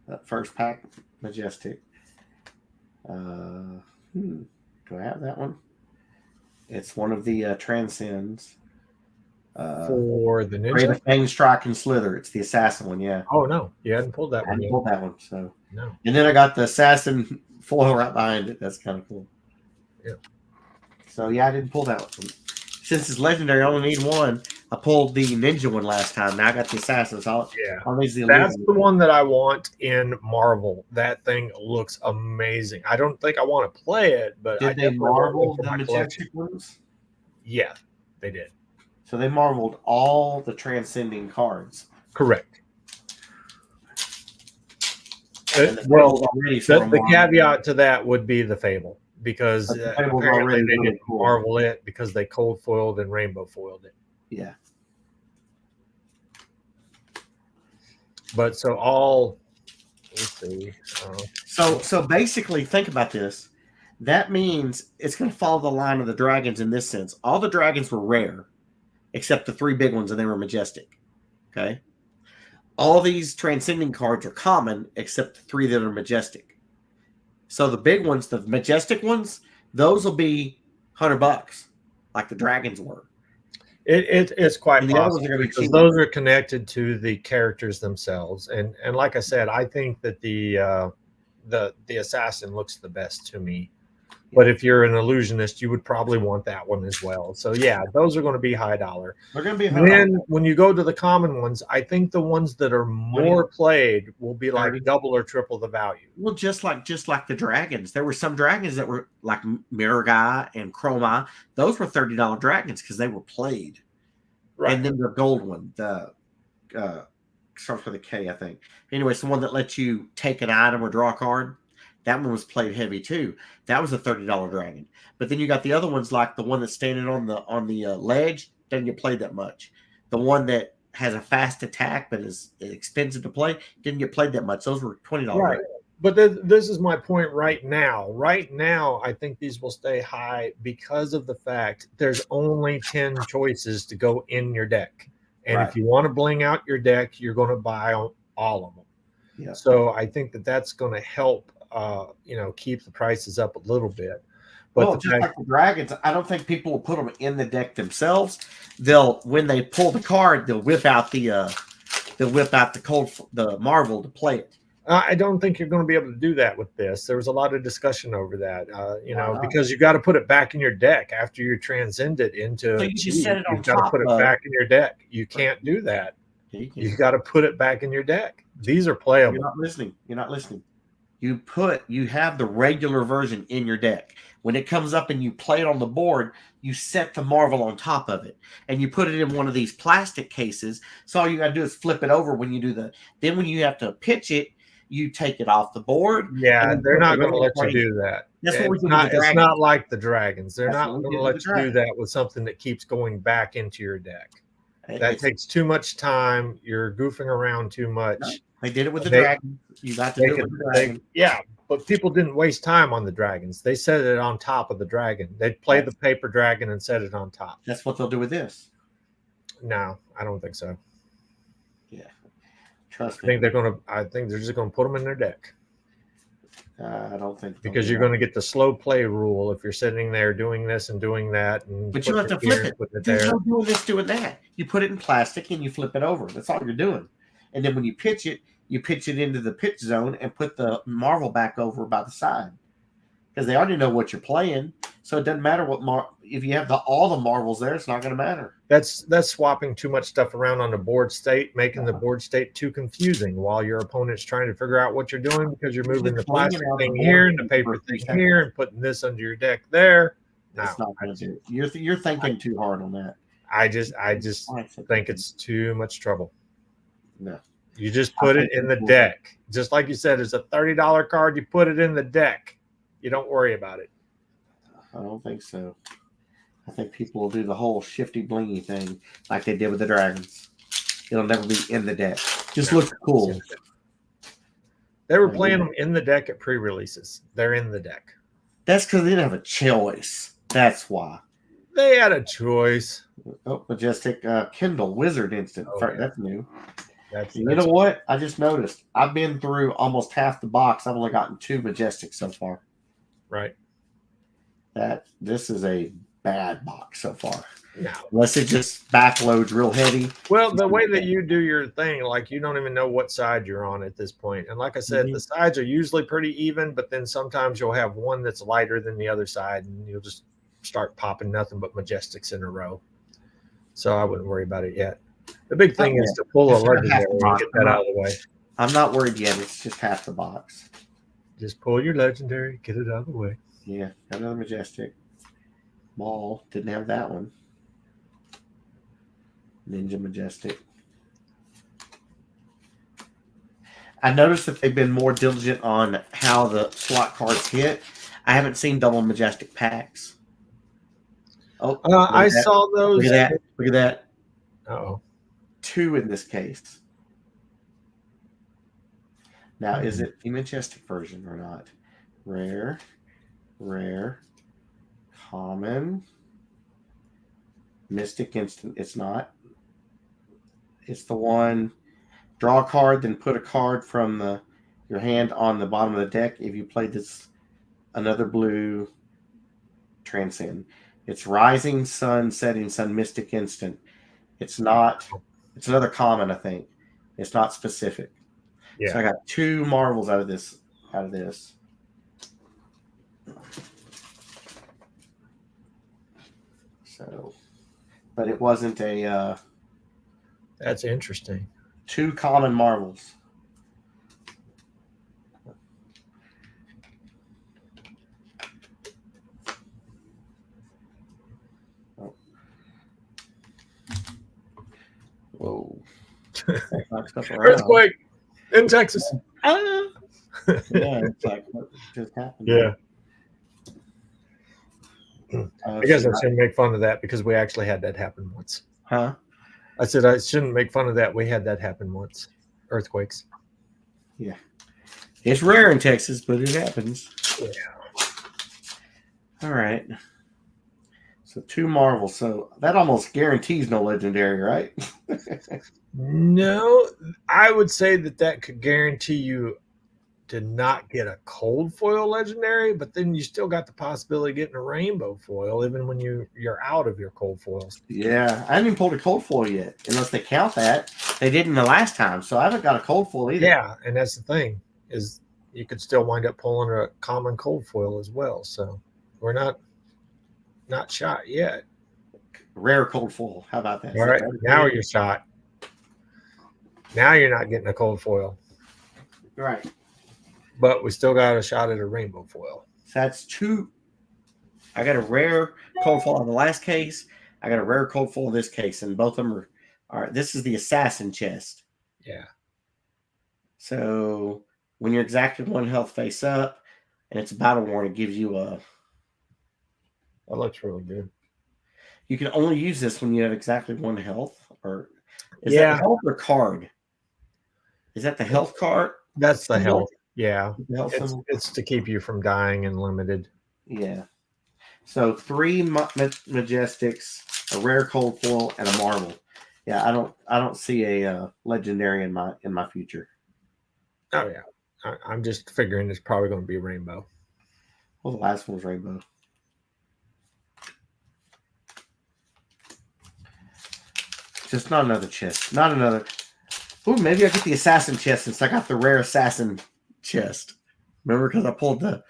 That first pack, Majestic. Do I have that one? It's one of the Transcends. For the ninja? Great Fang, Strike, and Slither. It's the Assassin one, yeah. Oh, no. You hadn't pulled that I one hadn't yet. pulled that one, so. No. And then I got the Assassin foil right behind it. That's kind of cool. Yeah. So, yeah, I didn't pull that one. Since it's legendary, I only need one. I pulled the Ninja one last time. Now I got the Assassin. So that's the one that I want in Marvel. That thing looks amazing. I don't think I want to play it, but did they marvel the Majestic ones? Yeah, they did. So they marveled all the transcending cards. Correct. Well, the caveat to that would be the Fable, because apparently they didn't marvel it because they cold foiled and rainbow foiled it. Yeah. But let's see. So basically, think about this. That means it's going to follow the line of the dragons in this sense. All the dragons were rare, except the 3 big ones, and they were majestic. Okay. All these transcending cards are common, except the 3 that are majestic. So the big ones, the majestic ones, those will be $100, like the dragons were. It's quite possible because those are connected to the characters themselves, and like I said, I think that the assassin looks the best to me. But if you're an illusionist, you would probably want that one as well. So yeah, those are going to be high dollar. They're going to be high dollar. When you go to the common ones, I think the ones that are more played will be like double or triple the value. Well, just like the dragons, there were some dragons that were like Mirgai and Chroma. Those were $30 dragons because they were played. Right. And then the gold one, the starts with a K, I think. Anyway, it's the one that lets you take an item or draw a card. That one was played heavy too. That was a $30 dragon. But then you got the other ones, like the one that's standing on the ledge, doesn't get played that much. The one that has a fast attack but is expensive to play didn't get played that much. Those were $20. Right. But this is my point right now. Right now, I think these will stay high because of the fact there's only 10 choices to go in your deck. And Right. if you want to bling out your deck, you're going to buy all of them. Yeah. So I think that's going to help, keep the prices up a little bit. But Well, just like the dragons, I don't think people will put them in the deck themselves. When they pull the card, they'll whip out the Marvel to play it. I don't think you're going to be able to do that with this. There was a lot of discussion over that, because you got to put it back in your deck after you transcend it into. So you just set it on You've got to put it back in your deck. You can't do that. You've got to put it back in your deck. These are playable. You're not listening. You have the regular version in your deck. When it comes up and you play it on the board, you set the Marvel on top of it, and you put it in one of these plastic cases. So all you got to do is flip it over when you do then when you have to pitch it, you take it off the board. Yeah, they're not going to let you do that. That's what we're doing. It's not like the dragons. They're not going to let you do that with something that keeps going back into your deck. That takes too much time. You're goofing around too much. No, they did it with the dragon. You got to do it with the dragon. Yeah, but people didn't waste time on the dragons. They set it on top of the dragon. They'd play the paper dragon and set it on top. That's what they'll do with this. No, I don't think so. Yeah, trust me. I think they're just going to put them in their deck. I don't think because you're going to get the slow play rule if you're sitting there doing this and doing that. But you have to flip it. There's no doing this, doing that. You put it in plastic and you flip it over. That's all you're doing. And then when you pitch it into the pitch zone and put the Marvel back over by the side. Because they already know what you're playing. So it doesn't matter if you have all the Marvels there, it's not going to matter. That's swapping too much stuff around on the board state, making the board state too confusing while your opponent's trying to figure out what you're doing because you're moving the plastic thing here and the paper thing here and putting this under your deck there. That's not going to do it. You're thinking too hard on that. I just think it's too much trouble. No. You just put it in the deck. Just like you said, it's a $30 card. You put it in the deck. You don't worry about it. I don't think so. I think people will do the whole shifty blingy thing like they did with the dragons. It'll never be in the deck. Just look cool. They were playing them in the deck at pre-releases. They're in the deck. That's because they didn't have a choice. That's why. They had a choice. Oh, Majestic Kindle Wizard Instant. Oh, yeah. That's new. You know what? I just noticed. I've been through almost half the box. I've only gotten 2 Majestics so far. Right. This is a bad box so far. No. Unless it just backloads real heavy. Well, the way that you do your thing, like you don't even know what side you're on at this point. And like I said, the sides are usually pretty even, but then sometimes you'll have one that's lighter than the other side, and you'll just start popping nothing but Majestics in a row. So I wouldn't worry about it yet. The big thing is to pull a legendary and get that out of the way. I'm not worried yet. It's just half the box. Just pull your legendary, get it out of the way. Yeah, another Majestic. Maul, didn't have that one. Ninja Majestic. I noticed that they've been more diligent on how the slot cards hit. I haven't seen double Majestic packs. Oh, I saw those. Look at that. Look at that. Uh-oh. 2 in this case. Now, is it the Majestic version or not? Rare, common, Mystic Instant. It's not. It's the one. Draw a card, then put a card from your hand on the bottom of the deck. If you played this, another blue, transcend. It's Rising Sun, Setting Sun, Mystic Instant. It's not. It's another common, I think. It's not specific. Yeah. So I got 2 Marvels out of this. So, but it wasn't a. That's interesting. 2 common Marvels. Oh. Whoa. Knock stuff around. Earthquake in Texas. Ah! Yeah, it's like what just happened. Yeah. I guess I shouldn't make fun of that because we actually had that happen once. Huh? I said I shouldn't make fun of that. We had that happen once. Earthquakes. Yeah. It's rare in Texas, but it happens. Yeah. All right. So 2 Marvels. So that almost guarantees no legendary, right? No, I would say that could guarantee you to not get a cold foil legendary, but then you still got the possibility of getting a rainbow foil even when you're out of your cold foils. Yeah. I haven't even pulled a cold foil yet, unless they count that. They didn't the last time, so I haven't got a cold foil either. Yeah, and that's the thing, is you could still wind up pulling a common cold foil as well. So we're not shot yet. Rare cold foil. How about that? All right, now you're shot. Now you're not getting a cold foil. Right. But we still got a shot at a rainbow foil. So that's 2. I got a rare cold foil in the last case. I got a rare cold foil in this case, and both of them are. All right, this is the assassin chest. Yeah. So when you're exacted 1 health face up, and it's a battle worn, it gives you a. That looks really good. You can only use this when you have exactly 1 health, or is Yeah. that health or card? Is that the health card? That's the health. Yeah. The health It's, symbol? it's to keep you from dying and limited. Yeah. So 3 Majestics, a rare cold foil, and a Marvel. Yeah, I don't see a legendary in my future. Oh yeah, I'm just figuring it's probably going to be rainbow. Well, the last one was rainbow. Just not another chest. Not another. Ooh, maybe I get the assassin chest since I got the rare assassin chest. Remember, because I pulled the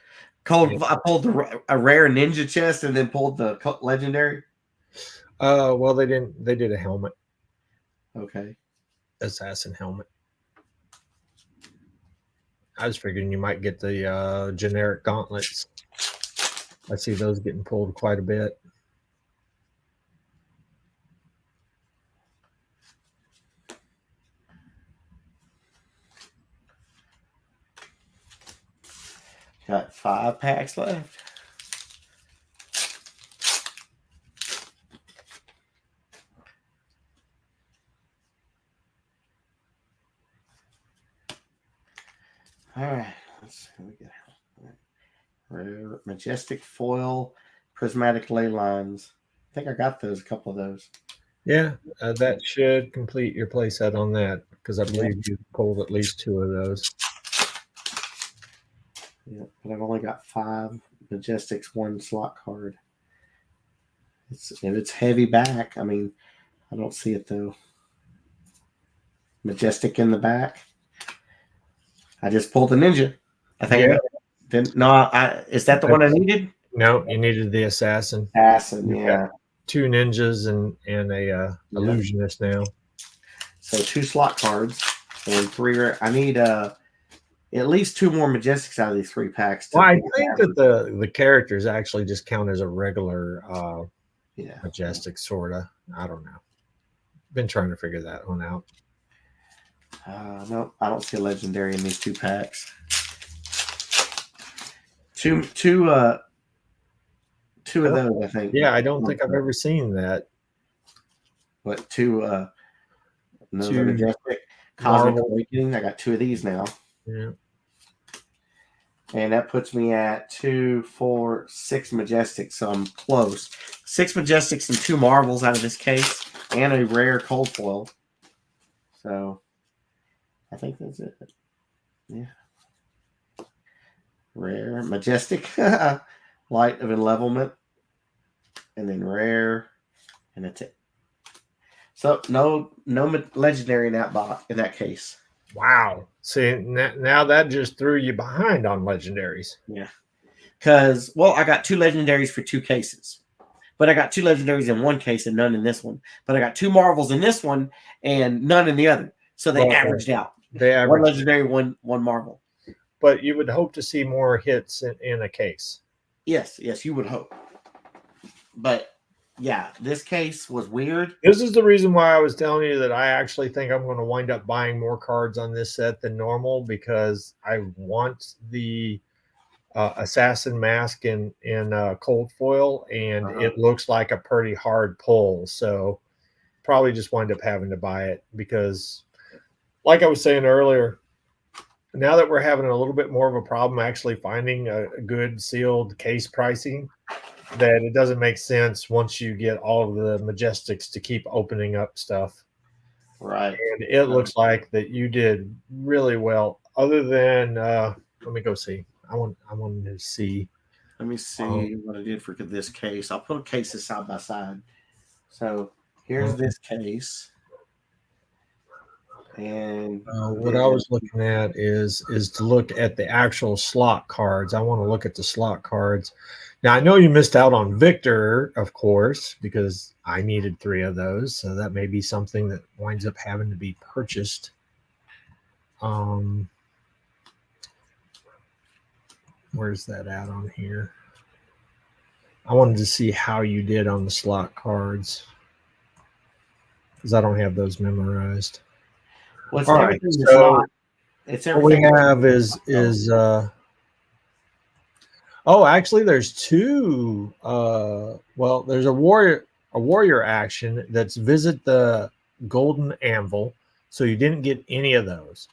cold. Yeah. I pulled a rare ninja chest and then pulled the legendary. Well, they didn't. They did a helmet. Okay. Assassin helmet. I was figuring you might get the generic gauntlets. I see those getting pulled quite a bit. Got 5 packs left. All right, let's see what we got. Rare majestic foil, prismatic ley lines. I think I got those. A couple of those. Yeah, that should complete your playset on that because I believe you pulled at least 2 of those. Yeah, but I've only got 5 Majestics, 1 slot card. If it's heavy back, I mean, I don't see it though. Majestic in the back. I just pulled the ninja. I think is that the one I needed? No, you needed the assassin. Assassin, yeah. 2 ninjas and a illusionist now. So 2 slot cards and 3 rare. I need at least 2 more Majestics out of these 3 packs. Well, I think that the characters actually just count as a regular Majestic, sort of. I don't know. Been trying to figure that one out. No, I don't see a legendary in these 2 packs. Two of those, I think. Yeah, I don't think I've ever seen that. What, 2 another Majestic Cosmic Awakening? I got 2 of these now. Yeah. And that puts me at 2, 4, 6 Majestics, so I'm close. 6 Majestics and 2 Marvels out of this case, and a rare cold foil. So I think that's it. Yeah. Rare, Majestic, Light of Enlevelment, and then rare, and that's it. So no legendary in that case. Wow. See, now that just threw you behind on legendaries. Yeah. Because, I got 2 legendaries for 2 cases. But I got 2 legendaries in one case and none in this one. But I got 2 Marvels in this one and none in the other. So they averaged out. They averaged. 1 legendary, one Marvel. But you would hope to see more hits in a case. Yes, you would hope. But yeah, this case was weird. This is the reason why I was telling you that I actually think I'm going to wind up buying more cards on this set than normal, because I want the assassin mask in cold foil, and it looks like a pretty hard pull. So probably just wind up having to buy it, because, like I was saying earlier, now that we're having a little bit more of a problem actually finding a good sealed case pricing, that it doesn't make sense once you get all of the Majestics to keep opening up stuff. Right. And it looks like that you did really well. Other than let me go see. I wanted to see. Let me see what I did for this case. I'll put cases side by side. So here's this case. And what I was looking at is to look at the actual slot cards. I want to look at the slot cards. Now, I know you missed out on Victor, of course, because I needed 3 of those. So that may be something that winds up having to be purchased. Where's that at on here? I wanted to see how you did on the slot cards, because I don't have those memorized. Well, it's all right, so it's everything. What we have is actually there's 2 well, there's a warrior action that's visit the golden anvil, so you didn't get any of those.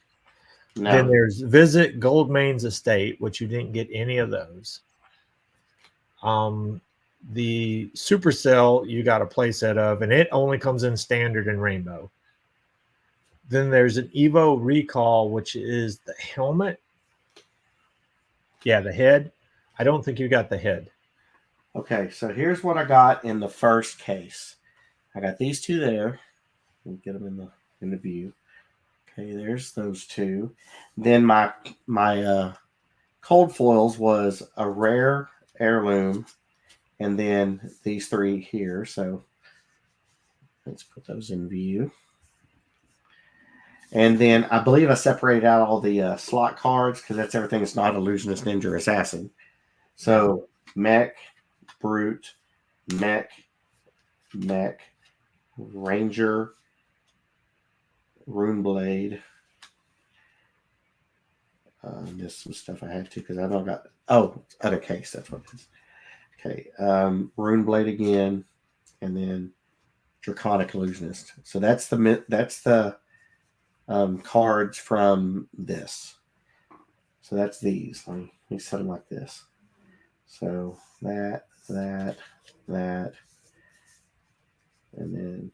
No. Then there's visit Goldmane's estate, which you didn't get any of those. The supercell you got a playset of, and it only comes in standard and rainbow. Then there's an Evo Recall, which is the helmet. Yeah, the head. I don't think you got the head. Okay, so here's what I got in the first case. I got these 2 there. We'll get them in the view. Okay, there's those 2. Then my cold foils was a rare heirloom, and then these 3 here. So let's put those in view. And then I believe I separated out all the slot cards, because that's everything that's not illusionist, ninja, or assassin. So mech, brute, mech, ranger, runeblade. There's some stuff I had to, because I don't got. Oh, other case. That's what it is. Okay, runeblade again, and then draconic illusionist. So that's the cards from this. So that's these. Let me set them like this. So that, and then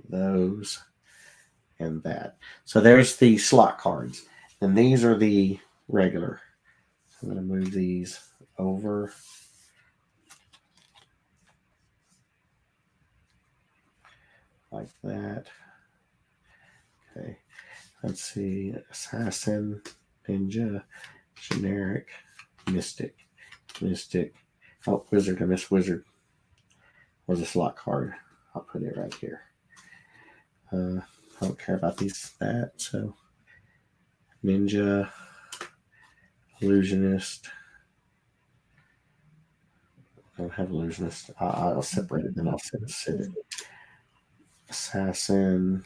those, and that. So there's the slot cards. And these are the regular. So I'm going to move these over. Like that. Okay. Let's see. Assassin, ninja, generic, mystic. Oh, wizard. I missed wizard. Was a slot card. I'll put it right here. I don't care about that. So ninja, illusionist. I don't have illusionist. I'll separate it. Then I'll set it. Assassin,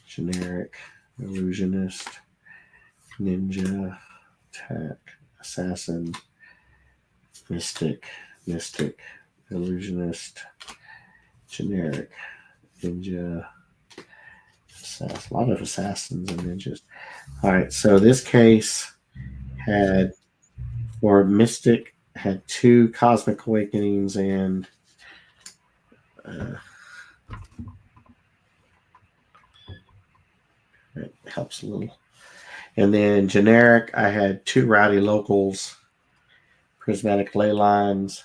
generic, illusionist, ninja, attack, assassin, mystic, illusionist, generic, ninja, assassin. A lot of assassins and ninjas. All right, so this case had, for mystic, had 2 cosmic awakenings and it helps a little. And then generic, I had 2 rowdy locals, prismatic ley lines.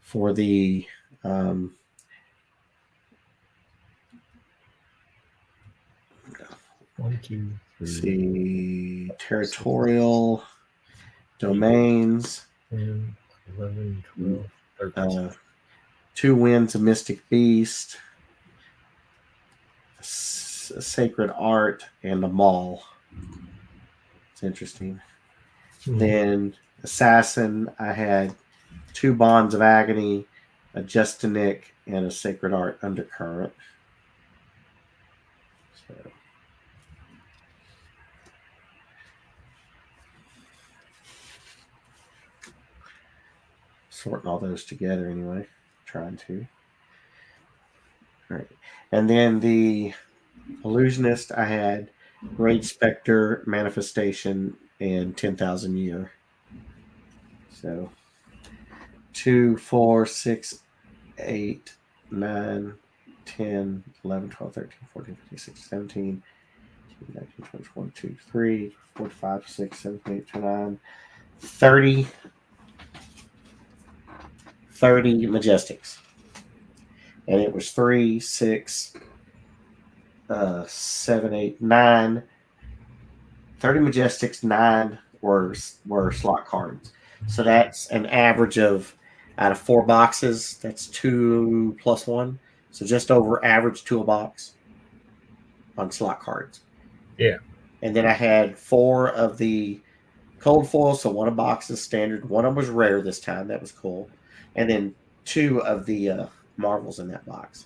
For the see, territorial domains, 11, 12, 13. 2 winds of mystic beast, a sacred art, and a maul. It's interesting. Then assassin, I had 2 bonds of agony, a Justinic, and a Sacred Art Undercurrent. So, sorting all those together anyway, trying to. All right. And then the Illusionist, I had Rage Spectre, Manifestation, and 10,000 Year. So 2, 4, 6, 8, 9, 10, 11, 12, 13, 14, 15, 16, 17, 19, 20, 21, 2, 3, 4, 5, 6, 7, 8, 9, 30 Majestics. And it was 3, 6, 7, 8, 9. 30 Majestics, 9 were slot cards. So that's an average of, out of 4 boxes, that's 2 plus 1. So just over average 2 a box on slot cards. Yeah. And then I had 4 of the cold foil, so 1 a box is standard. 1 of them was rare this time. That was cool. And then 2 of the marvels in that box.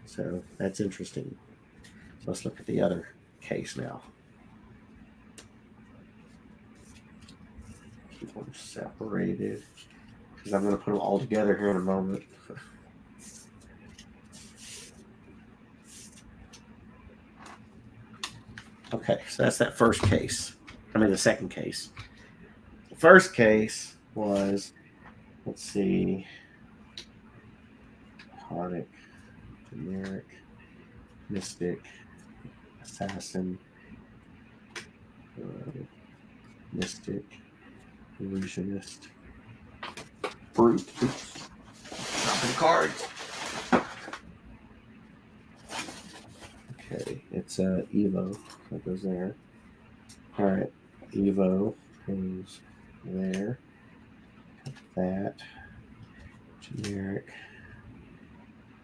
So that's interesting. So let's look at the other case now. Keep them separated because I'm going to put them all together here in a moment. Okay, so that's that first case. The second case. The first case was, let's see, Hardic, Generic, Mystic, Assassin, Mystic, Illusionist, Brute. Oops. Dropping cards. Okay, it's Evo. That goes there. All right, Evo goes there. That. Generic.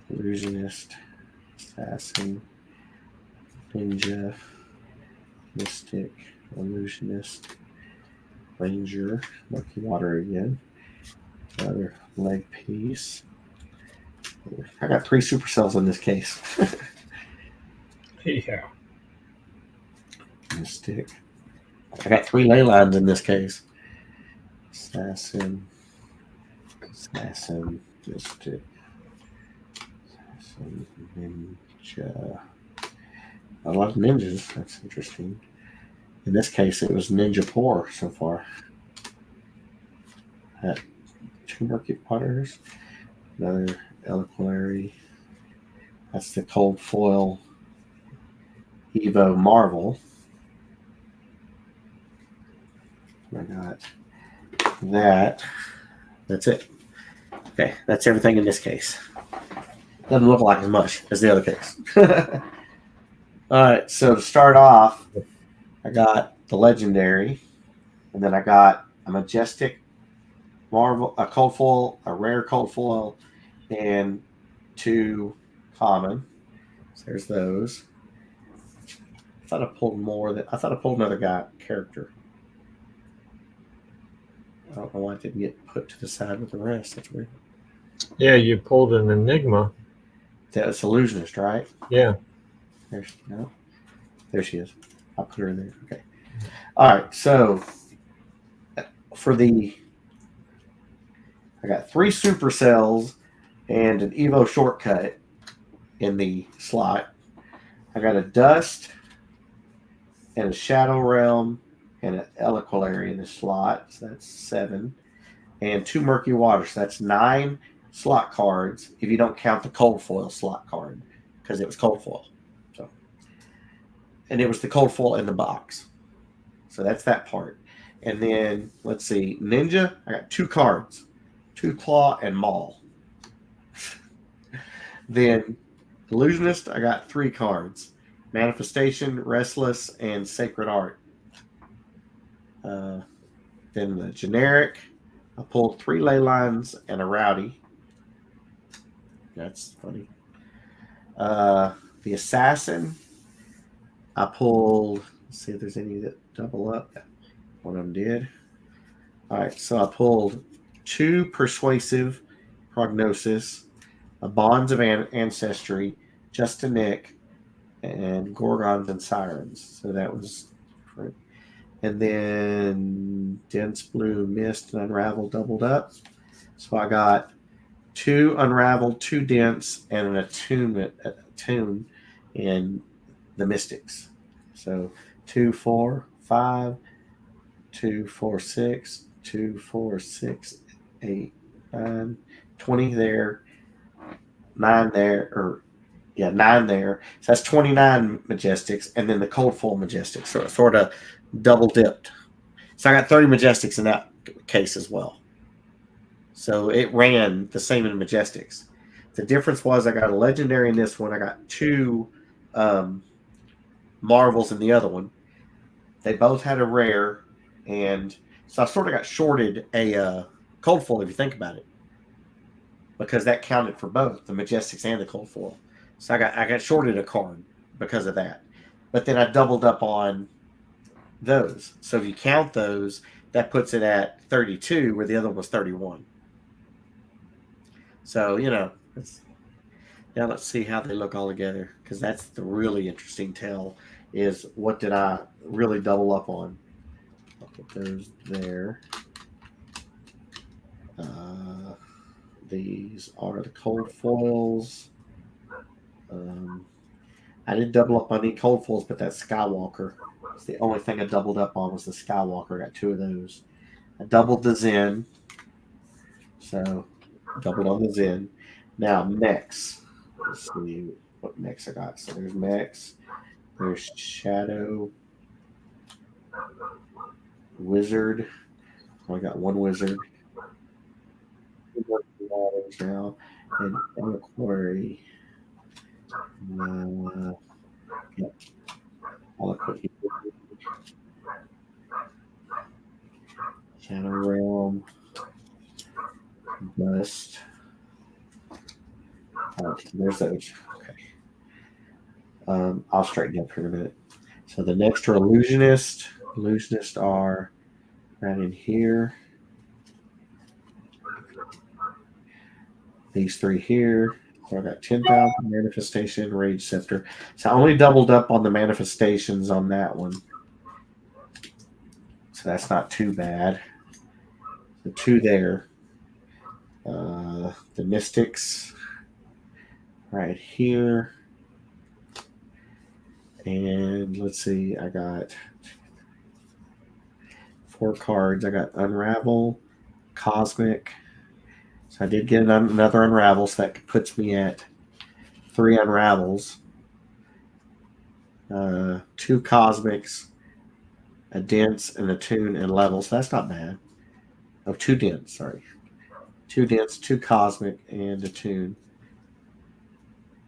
Illusionist. Assassin. Ninja. Mystic. Illusionist. Ranger. Murky Water again. Another leg piece. I got 3 supercells in this case. Yeah. Mystic. I got 3 ley lines in this case. Assassin. Mystic. Assassin, Ninja. A lot of ninjas. That's interesting. In this case, it was Ninja Poor so far. 2 Murky Waters. Another Eliquary. That's the cold foil Evo Marvel. I got that. That's it. Okay, that's everything in this case. Doesn't look like as much as the other case. All right, so to start off, I got the Legendary, and then I got a Majestic Marvel, a cold foil, a rare cold foil, and 2 common. So there's those. I thought I pulled more. I thought I pulled another character. I don't know why it didn't get put to the side with the rest. That's weird. Yeah, you pulled an Enigma. That's Illusionist, right? Yeah. There she is. I'll put her in there. Okay. All right. So I got 3 supercells and an Evo shortcut in the slot. I got a Dust and a Shadow Realm and an Eliquary in the slot. So that's 7. And 2 Murky Waters. So that's 9 slot cards if you don't count the cold foil slot card because it was cold foil. So, and it was the cold foil in the box. So that's that part. And then let's see, Ninja. I got 2 cards, 2 Claw and Maul. Then Illusionist. I got 3 cards: Manifestation, Restless, and Sacred Art. Then the Generic. I pulled 3 ley lines and a Rowdy. That's funny. The Assassin. I pulled. Let's see if there's any that double up. One of them did. All right, so I pulled 2 Persuasive Prognosis, a Bonds of Ancestry, Just a Nick, and Gorgons and Sirens. So that was different. And then Dense Blue, Mist, and Unravel doubled up. So I got 2 Unraveled, 2 Dense, and an attune in the Mystics. So 2, 4, 5, 2, 4, 6, 2, 4, 6, 8, 9, 20 there, 9 there, 9 there. So that's 29 Majestics, and then the Cold Foil Majestics. So it sort of double dipped. So I got 30 Majestics in that case as well. So it ran the same in Majestics. The difference was I got a Legendary in this one. I got 2 Marvels in the other one. They both had a rare, and so I sort of got shorted a Cold Foil if you think about it, because that counted for both the Majestics and the Cold Foil. So I got shorted a card because of that. But then I doubled up on those. So if you count those, that puts it at 32, where the other one was 31. So, now let's see how they look all together, because that's the really interesting tell, is what did I really double up on. I'll put those there. These are the Cold Foils. I didn't double up on any Cold Foils, but that Skywalker. It's the only thing I doubled up on was the Skywalker. I got 2 of those. I doubled the Zen. So, doubled on the Zen. Now, mechs. Let's see what mechs I got. So, there's mechs. There's Shadow. Wizard. I got 1 Wizard. Now. And Quarry. Yep. Shadow Realm. Dust. So there's those. Okay. I'll straighten up here in a minute. So the next are Illusionist. Illusionists are right in here. These 3 here. So I got 10,000 Manifestation, Rage Scepter. So I only doubled up on the manifestations on that one. So that's not too bad. The 2 there. The Mystics right here. And let's see, I got 4 cards. I got Unravel, Cosmic. So I did get another Unravel, so that puts me at 3 Unravels, 2 Cosmics, a Dense, and a Tune, and Level. So that's not bad. Oh, 2 Dense, sorry. 2 Dense, 2 Cosmic, and a Tune.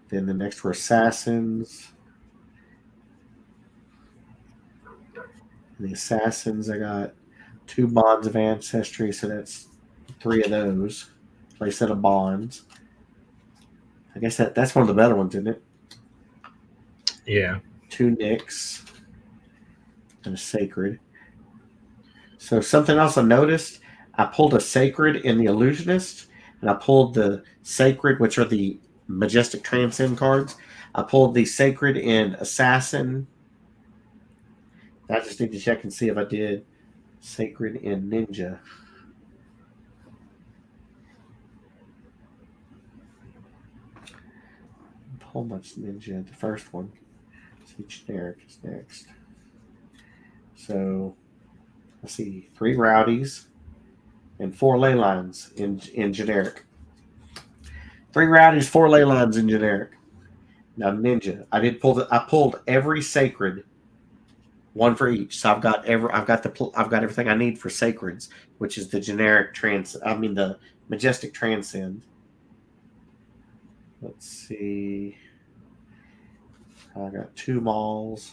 Then the next were Assassins. And the Assassins, I got 2 Bonds of Ancestry, so that's 3 of those. Play set of Bonds. I guess that's one of the better ones, isn't it? Yeah. 2 Nicks and a Sacred. So something else I noticed, I pulled a Sacred in the Illusionist, and I pulled the Sacred, which are the Majestic Transcend cards. I pulled the Sacred in Assassin. I just need to check and see if I did Sacred in Ninja. Pull much Ninja, the first one. See, generic is next. So let's see, 3 Rowdies and 4 Ley Lines in generic. 3 Rowdies, 4 Ley Lines in generic. Now Ninja, I pulled every Sacred, 1 for each. So I've got everything I need for Sacreds, which is the generic the Majestic Transcend. Let's see. I got 2 Mauls.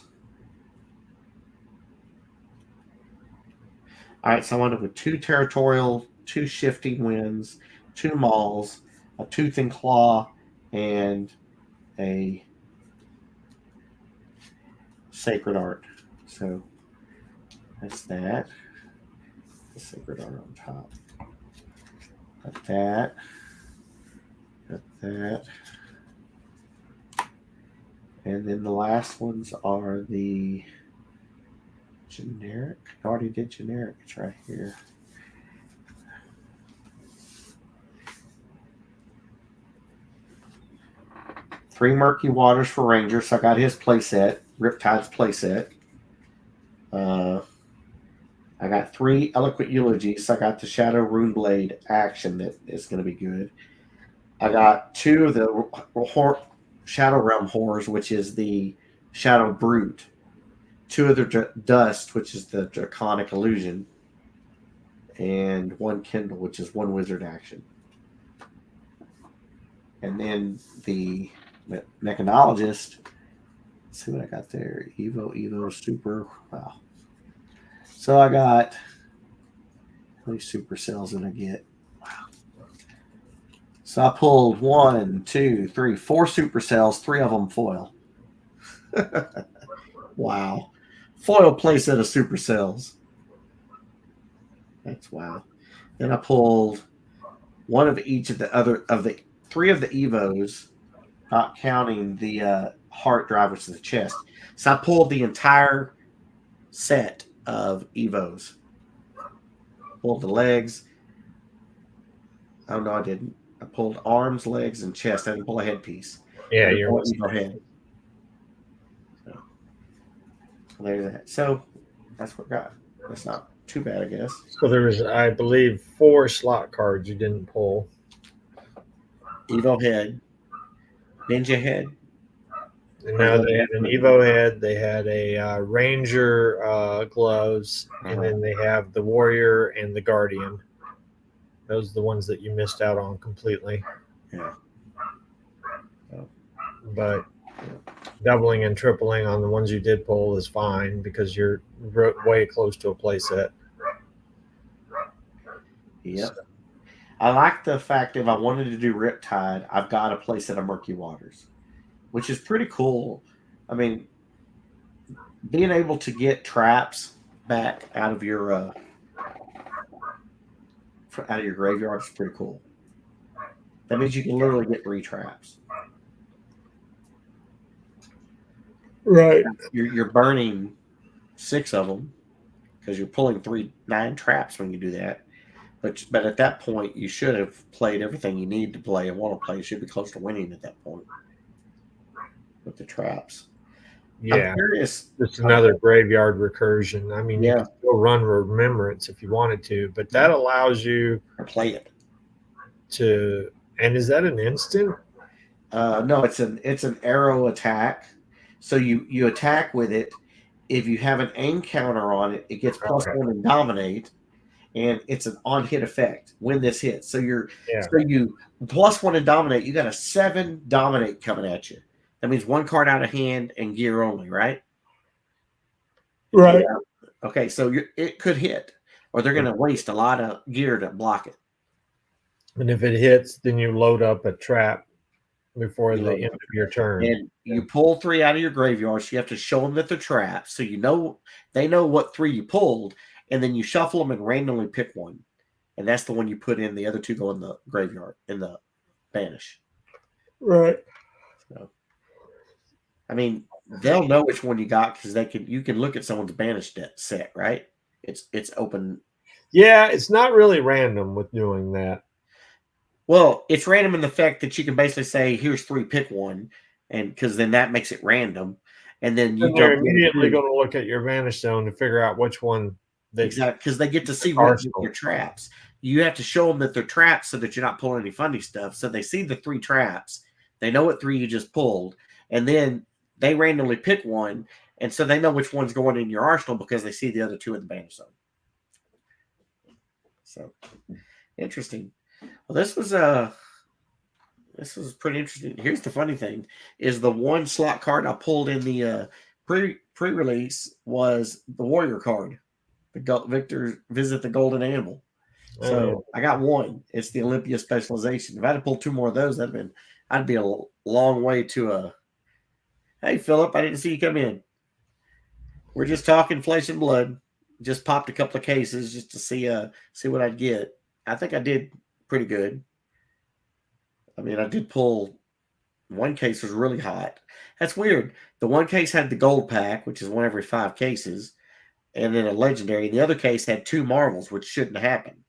All right, so I wanted with 2 Territorial, 2 Shifting Winds, 2 Mauls, a Tooth and Claw, and a Sacred Art. So that's that. The Sacred Art on top. Got that. Got that. And then the last ones are the generic. I already did generic. It's right here. Three Murky Waters for Ranger. So I got his playset, Riptide's playset. I got 3 Eloquent Eulogies. So I got the Shadow Rune Blade action that is going to be good. I got 2 of the Shadow Realm Horrors, which is the Shadow Brute. 2 of the Dust, which is the Draconic Illusion. And 1 Kindle, which is 1 Wizard action. And then the Mechanologist. Let's see what I got there. Evo, Super. Wow. So I got, how many super cells did I get? Wow. So I pulled 1, 2, 3, 4 super cells, 3 of them foil. Wow. Foil playset of super cells. That's wow. Then I pulled 1 of each of the 3 of the Evos, not counting the heart drive, which is the chest. So I pulled the entire set of Evos. Pulled the legs. Oh no, I didn't. I pulled arms, legs, and chest. I didn't pull a headpiece. Yeah, you're Evo head. So there's that. So that's what I got. That's not too bad, I guess. So there was, I believe, 4 slot cards you didn't pull. Evo head, Ninja head. And now they had an Evo head, they had a Ranger gloves, and then they have the Warrior and the Guardian. Those are the ones that you missed out on completely. Yeah. But doubling and tripling on the ones you did pull is fine because you're way close to a playset. Yep. So. I like the fact if I wanted to do Riptide, I've got a playset of Murky Waters, which is pretty cool. I mean, being able to get traps back out of your graveyard is pretty cool. That means you can literally get 3 traps. Right. You're burning 6 of them because you're pulling 9 traps when you do that. But at that point, you should have played everything you need to play and want to play. You should be close to winning at that point with the traps. Yeah. I'm curious. It's another graveyard recursion. I mean, you can still run Remembrance if you wanted to, but that allows you to play it. And is that an instant? No, it's an arrow attack. So you attack with it. If you have an aim counter on it, it gets +1 and dominate, and it's an on-hit effect when this hits. So you +1 and dominate. You got a 7 dominate coming at you. That means 1 card out of hand and gear only, right? Right. Yeah. Okay, so it could hit, or they're going to waste a lot of gear to block it. And if it hits, then you load up a trap before the end of your turn. And you pull 3 out of your graveyard, so you have to show them that they're traps. So they know what 3 you pulled, and then you shuffle them and randomly pick one. And that's the one you put in. The other 2 go in the graveyard, in the banish. Right. So, I mean, they'll know which one you got because you can look at someone's banished set, right? It's open. Yeah, it's not really random with doing that. Well, it's random in the fact that you can basically say, "Here's 3, pick one," and because then that makes it random, and then you're immediately going to look at your vanish zone to figure out which one. Exactly, because they get to see what your traps. You have to show them that they're traps so that you're not pulling any funny stuff. So they see the 3 traps, they know what 3 you just pulled, and then they randomly pick one, and so they know which one's going in your arsenal because they see the other 2 in the banish zone. So interesting. Well, this was pretty interesting. Here's the funny thing: is the 1 slot card I pulled in the pre-release was the Warrior card, the Victor Visit the Golden Animal. So I got 1. It's the Olympia specialization. If I had pulled 2 more of those, I'd be a long way to a. Hey, Philip, I didn't see you come in. We're just talking flesh and blood. Just popped a couple of cases just to see what I'd get. I think I did pretty good. I mean, I did pull. One case was really hot. That's weird. The one case had the gold pack, which is one every 5 cases, and then a legendary. The other case had 2 marvels, which shouldn't happen.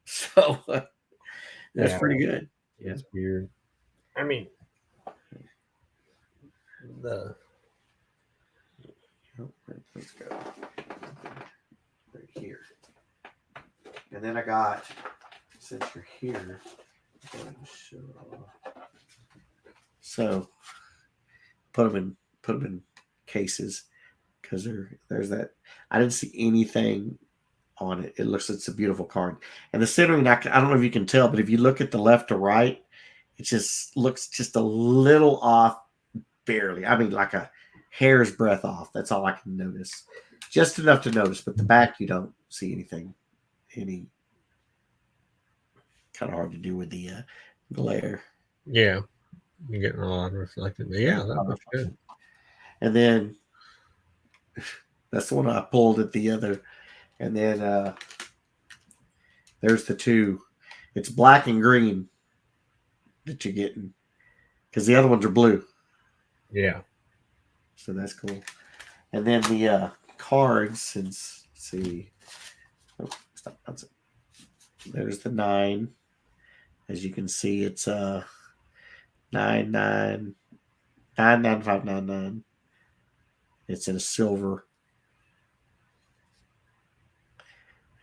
So that's pretty good. It's weird. I mean, Let's go right here. And then I got, since you're here, so put them in cases because there's that. I didn't see anything on it. It looks, it's a beautiful card. And the centering, I don't know if you can tell, but if you look at the left to right, it just looks just a little off, barely. I mean, like a hair's breadth off. That's all I can notice. Just enough to notice, but the back, you don't see anything. Any kind of hard to do with the glare. Yeah, you're getting a lot of reflected. But yeah, that looks good. And then that's the one I pulled at the other. And then there's the 2. It's black and green that you're getting because the other ones are blue. Yeah. So that's cool. And then the cards, since, let's see. Oh, stop. That's it. There's the 9. As you can see, it's 99599. It's in a silver.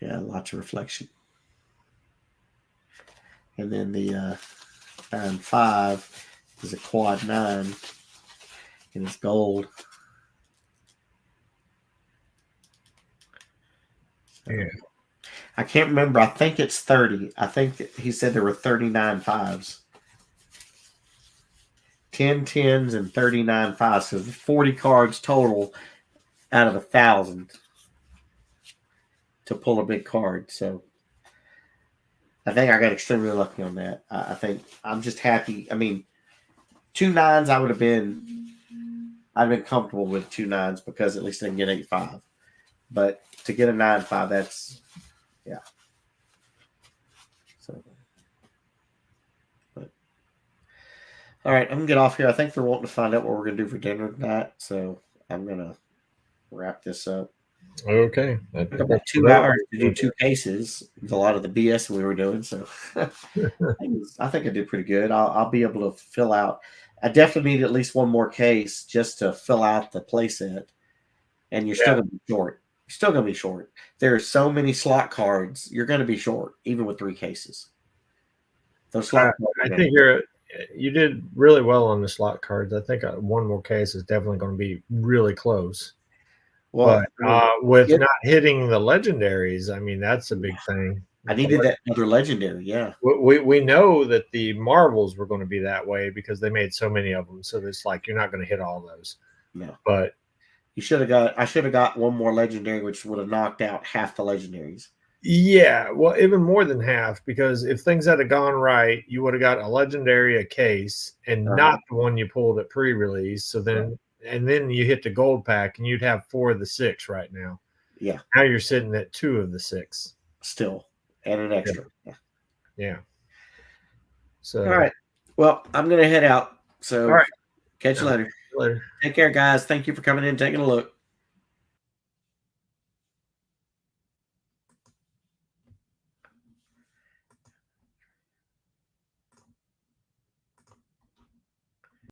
Yeah, lots of reflection. And then the 95 is a quad 9, and it's gold. So, yeah. I can't remember. I think it's 30. I think he said there were 39 5s. 10 10s and 39 5s. So 40 cards total out of 1,000 to pull a big card. So I think I got extremely lucky on that. I think I'm just happy. I mean, 2 9s, I'd been comfortable with 2 9s because at least I can get 8 5. But to get a 9 5, that's, yeah. So, but all right, I'm gonna get off here. I think they're wanting to find out what we're gonna do for dinner tonight, so I'm gonna wrap this up. Okay. About 2 hours to do 2 cases. There's a lot of the BS we were doing, so I think I did pretty good. I'll be able to fill out. I definitely need at least one more case just to fill out the playset, and you're still gonna be short. You're still gonna be short. There are so many slot cards. You're gonna be short, even with 3 cases. Those slot cards. I think you did really well on the slot cards. I think one more case is definitely going to be really close. Well, but with not hitting the legendaries, I mean, that's a big thing. I needed that other legendary, yeah. We know that the marvels were going to be that way because they made so many of them. So it's like you're not going to hit all those. No. But I should have got one more legendary, which would have knocked out half the legendaries. Yeah, well, even more than half, because if things had gone right, you would have got a legendary, a case, and not the one you pulled at pre-release. So then, and then you hit the gold pack, and you'd have 4 of the 6 right now. Yeah. Now you're sitting at 2 of the 6 still, and an extra. Yeah. So all right. Well, I'm gonna head out. So all right. Catch you later. Later. Take care, guys. Thank you for coming in and taking a look.